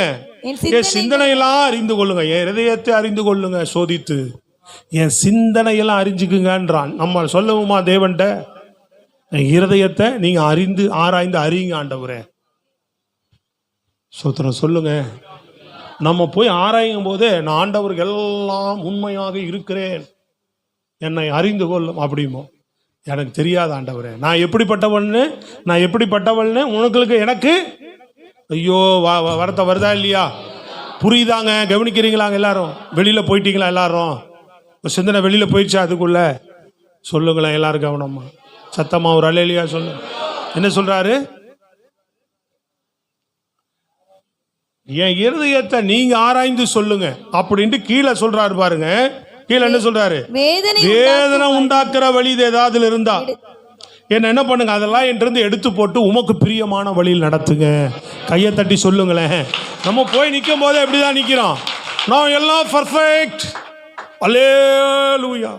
என் சிந்தனையெல்லாம் அறிந்து கொள்ளுங்க. என் இருதயத்தை அறிந்து கொள்ளுங்க சோதித்து. என் சிந்தனையெல்லாம் அறிஞ்சுக்குங்கன்றான். நம்ம சொல்லவுமா தேவன்ட்ட, என் இருதயத்தை நீங்க ஆராய்ந்து அறியுங்க ஆண்டவரே. சோத்திரம் சொல்லுங்க. நம்ம போய் ஆராயும் போதே நான் ஆண்டவருக்கு எல்லாம் உண்மையாக இருக்கிறேன், என்னை அறிந்து கொள்ளும் அப்படிமோ. எனக்கு தெரியாத ஆண்டவரே, நான் எப்படிப்பட்டவள்னு உங்களுக்கு எனக்கு ஐயோ வரத்த வருதா இல்லையா? புரியுதாங்க? கவனிக்கிறீங்களாங்க? எல்லாரும் வெளியில போயிட்டீங்களா? எல்லாரும் சிந்தனை வெளியில போயிடுச்சா? அதுக்குள்ள சொல்லுங்களேன் எல்லாரும் கவனமா சத்தமா ஒரு அல்லேலூயா சொல்லு. என்ன சொல்றாரு? என் இருதயத்தை நீங்க ஆராய்ந்து சொல்லுங்க அப்படின்ட்டு கீழே சொல்றாரு பாருங்க. கீழே என்ன சொல்றாரு? வேதனை உண்டாக்குற வழி ஏதாவது இருந்தா என்ன பண்ணுங்க, அதெல்லாம் என்கிட்ட எடுத்து போட்டு உமக்கு பிரியமான வழியில் நடத்துங்க. கையை தட்டி சொல்லுங்களேன். நம்ம போய் நிற்கும் போது எப்படிதான் நிற்கிறோம்? நான் எல்லாம் பர்ஃபெக்ட், அல்லேலூயா.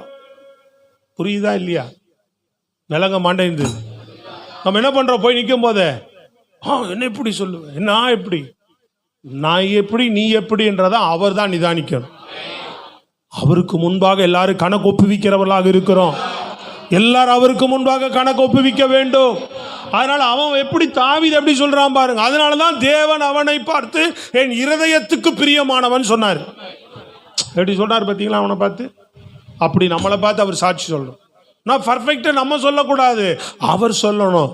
புரியுதா இல்லையா? விளங்க மாட்டேங்குது. நம்ம என்ன பண்றோம்? போய் நிற்கும் போதே என்ன எப்படி சொல்லுவேன், நான் எப்படி நீ எப்படின்றத அவர் தான் நிதானிக்கணும். அவருக்கு முன்பாக எல்லாரும் கணக்கு ஒப்புவிக்கிறவர்களாக இருக்கிறோம். எல்லாரும் அவருக்கு முன்பாக கணக்கு ஒப்புவிக்க வேண்டும். அதனால அவன் எப்படி தாவீது எப்படி சொல்றான் பாருங்க. அதனாலதான் தேவன் அவனை பார்த்து என் இருதயத்துக்கு பிரியமானவன் சொன்னார். எப்படி சொன்னார் பார்த்தீங்களா? அவனை பார்த்து அப்படி நம்மளை பார்த்து அவர் சாட்சி சொல்லணும். நான் பர்ஃபெக்டா நம்ம சொல்லக்கூடாது, அவர் சொல்லணும்.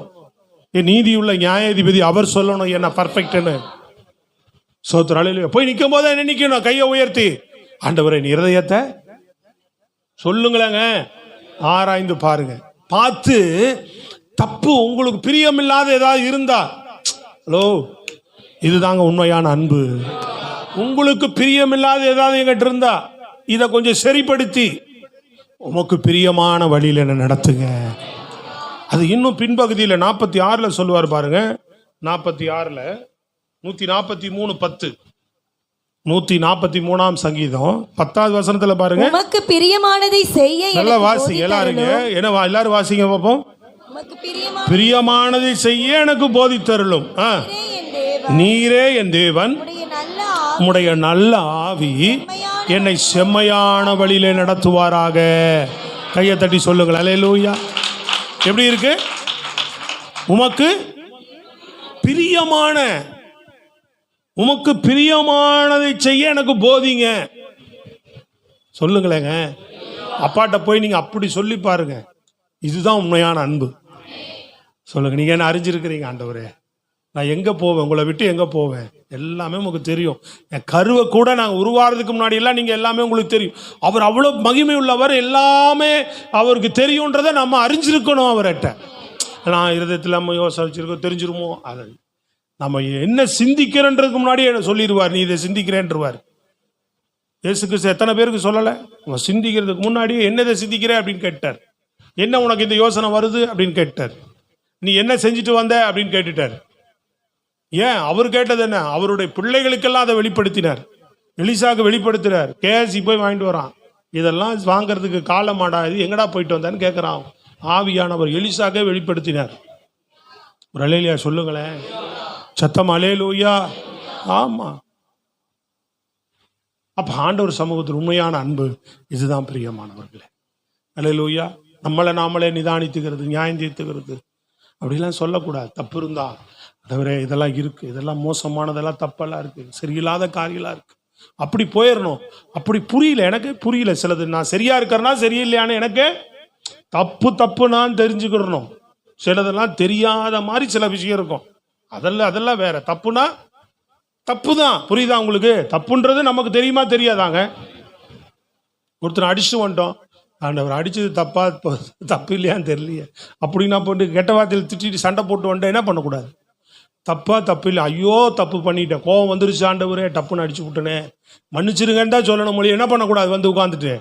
என் நீதியுள்ள நியாயாதிபதி அவர் சொல்லணும் என்ன பர்ஃபெக்ட்னு. சோத்திரம். போய் நிற்கும் போது என்ன நிற்கணும்? கையை உயர்த்தி, ஆண்டவரே என் இருதயத்தை சொல்லுங்களேங்க, ஆராய்ந்து பாருங்க. பார்த்து தப்பு உங்களுக்கு பிரியமில்லாத ஏதாவது இருந்தா, ஹலோ இதுதாங்க உண்மையான அன்பு. உங்களுக்கு பிரியமில்லாத ஏதாவது எங்கிட்ட இருந்தா இதை கொஞ்சம் சரிப்படுத்தி உமக்கு பிரியமான வழியில் என்ன நடத்துங்க. அது இன்னும் பின்பகுதியில் 46 சொல்லுவார் பாருங்க. 46 143:10 143ஆம் சங்கீதம் 10வது வசனத்துல பாருங்க. உமக்கு பிரியமானதை செய்ய நல்லா வாசி எல்லாருங்க. எல்லாரும் வாசிங்க பாப்போம். பிரியமானதை செய்ய எனக்கு போதித்தருளும். நீரே என் தேவன், உம்முடைய நல்ல ஆவி என்னை செம்மையான வழியிலே நடத்துவாராக. கையை தட்டி சொல்லுங்கள் அல்லேலூயா. எப்படி இருக்கு? உமக்கு பிரியமானதை செய்ய எனக்கு போதிங்க. சொல்லுங்களேங்க. அப்பாட்ட போய் நீங்க அப்படி சொல்லி பாருங்க. இதுதான் உண்மையான அன்பு. சொல்லுங்க. நீங்க என்ன அறிஞ்சிருக்கிறீங்க? ஆண்டவரே நான் எங்க போவேன், உங்களை விட்டு எங்க போவேன், எல்லாமே உங்களுக்கு தெரியும். என் கருவை கூட நாங்கள் உருவாகிறதுக்கு முன்னாடி எல்லாம் நீங்க எல்லாமே உங்களுக்கு தெரியும். அவர் அவ்வளவு மகிமை உள்ளவர், எல்லாமே அவருக்கு தெரியும்ன்றதை நம்ம அறிஞ்சிருக்கணும். அவர்கிட்ட நான் இருதயத்தில் நம்ம யோசிச்சிருக்கோம், தெரிஞ்சிருமோ? அதை நம்ம என்ன சிந்திக்கிறன்றதுக்கு முன்னாடியே என்ன சொல்லிடுவார், நீ இதை சிந்திக்கிறேன்றவார். இயேசு கிறிஸ்து எத்தனை பேருக்கு சொல்லலை? நம்ம சிந்திக்கிறதுக்கு முன்னாடியே என்னதை சிந்திக்கிற அப்படின்னு கேட்டார். என்ன உனக்கு இந்த யோசனை வருது அப்படின்னு கேட்டார். நீ என்ன செஞ்சுட்டு வந்த அப்படின்னு கேட்டுட்டார். ஏன் அவர் கேட்டது என்ன? அவருடைய பிள்ளைகளுக்கெல்லாம் அதை வெளிப்படுத்தினார். எலிசாவுக்கு வெளிப்படுத்தினார். கேசி போய் வாங்கிட்டு வரான். இதெல்லாம் வாங்கறதுக்கு காலமாடா, இது எங்கடா போயிட்டு வந்தான்னு கேட்குறான். ஆவியானவர் எலிசாக்கே வெளிப்படுத்தினார். ஒரு அல்லேலூயா சொல்லுங்களேன் சத்தம். அல்லேலூயா. ஆமா. அப்ப ஆண்டவர் சமூகத்தில் உண்மையான அன்பு இதுதான் பிரியமானவர்களே. அல்லேலூயா. நம்மளை நாமளே நிதானித்துக்கிறது, நியாயம் தீர்த்துக்கிறது அப்படிலாம் சொல்லக்கூடாது. தப்பு இருந்தா ஆண்டவரே இதெல்லாம் இருக்கு, இதெல்லாம் மோசமானதெல்லாம் தப்பெல்லாம் இருக்கு, சரியில்லாத காரியெல்லாம் இருக்கு, அப்படி போயிடணும். அப்படி புரியல, எனக்கு புரியல. சிலது நான் சரியா இருக்கிறேன்னா சரியில்லையான்னு எனக்கு தப்பு நான் தெரிஞ்சுக்கிடணும். சிலதெல்லாம் தெரியாத மாதிரி சில விஷயம் இருக்கும். அதெல்லாம் வேற. தப்புனா தப்பு தான். புரியுதா உங்களுக்கு? தப்புன்றது நமக்கு தெரியுமா தெரியாதாங்க? ஒருத்தர் அடிச்சுட்டு வந்துட்டோம், ஆண்டவர் அடிச்சது தப்பு இல்லையான்னு தெரியலையே அப்படின்னா போட்டு கெட்ட வார்த்தையில் திட்டிட்டு சண்டை போட்டு வந்துட்டேன். என்ன பண்ணக்கூடாது? தப்பு இல்லை, ஐயோ தப்பு பண்ணிட்டேன், கோவம் வந்துருச்சு ஆண்டவரே, டப்புன்னு அடிச்சு விட்டனே, மன்னிச்சிருங்கன்னு தான் சொல்லணும். மொழி என்ன பண்ணக்கூடாது? வந்து உட்காந்துட்டு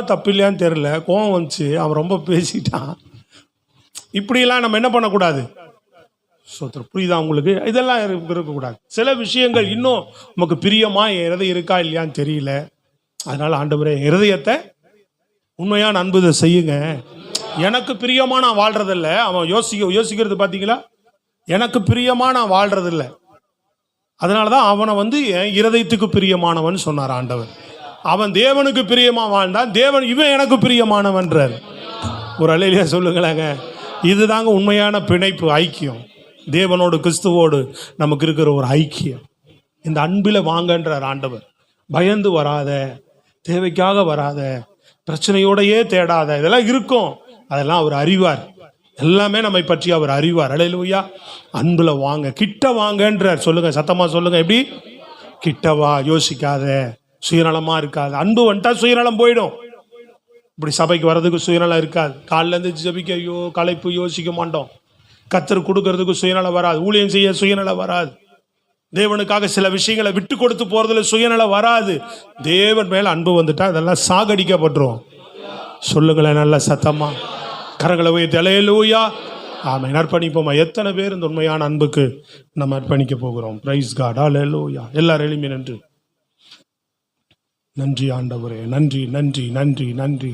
தப்பு இல்லையான்னு தெரியல, கோவம் வந்துச்சு, அவன் ரொம்ப பேசிட்டான், இப்படியெல்லாம் நம்ம என்ன பண்ணக்கூடாது? சோத்திரம். புரியுதா உங்களுக்கு? இதெல்லாம் இருக்கக்கூடாது. சில விஷயங்கள் இன்னும் நமக்கு பிரியமா இருதயம் இருக்கா இல்லையான்னு தெரியல. அதனால ஆண்டவரே இருதயத்தை உண்மையான அன்பு இதை செய்யுங்க. எனக்கு பிரியமா நான் வாழ்றதில்ல. அவன் யோசிக்கிறது பார்த்தீங்களா? எனக்கு பிரியமா நான் வாழ்றதில்ல. அதனாலதான் அவனை வந்து என் இருதயத்துக்கு பிரியமானவன் சொன்னார் ஆண்டவர். அவன் தேவனுக்கு பிரியமா வாழ்ந்தான், தேவன் இவன் எனக்கு பிரியமானவன்றார். ஒரு அல்லேலூயா சொல்லுங்களேங்க. இதுதாங்க உண்மையான பிணைப்பு, ஐக்கியம். தேவனோடு கிறிஸ்துவோடு நமக்கு இருக்கிற ஒரு ஐக்கியம். இந்த அன்பில் வாங்கன்றார் ஆண்டவர். பயந்து வராத, தேவைக்காக வராத, பிரச்சனையோடையே தேடாத. இதெல்லாம் இருக்கும், அதெல்லாம் அவர் அறிவார். எல்லாமே நம்மை பற்றி அவர் அறிவார். அல்லேலூயா. அன்புல வாங்க, கிட்ட வாங்கன்றார். சொல்லுங்க, சத்தமா சொல்லுங்க. எப்படி? கிட்டவா, யோசிக்காத, சுயநலமா இருக்காது. அன்பு வந்துட்டா சுயநலம் போயிடும். இப்படி சபைக்கு வர்றதுக்கு சுயநலம் இருக்காது. காலில இருந்து ஜெபிக்க ஐயோ களைப்பு, யோசிக்க மாட்டோம். கர்த்தர் கொடுக்கறதுக்கு சுயநலம் வராது. ஊழியம் செய்ய சுயநலம் வராது. தேவனுக்காக சில விஷயங்களை விட்டு கொடுத்து போறதுல சுயநலம் வராது. தேவன் மேல அன்பு வந்துட்டா அதெல்லாம் சாகடிக்கப்பட்டுரும். சொல்லுங்களேன் நல்ல சத்தமா, கரங்களை உயர்த்தி அல்லேலூயா. ஆமென். அர்ப்பணிப்போமா. எத்தனை பேர் இந்த உண்மையான அன்புக்கு நம்ம அர்ப்பணிக்க போகிறோம்? Praise God. அல்லேலூயா. எல்லாரும் எழும்பி நின்று, நன்றி ஆண்டவரே, நன்றி நன்றி நன்றி நன்றி.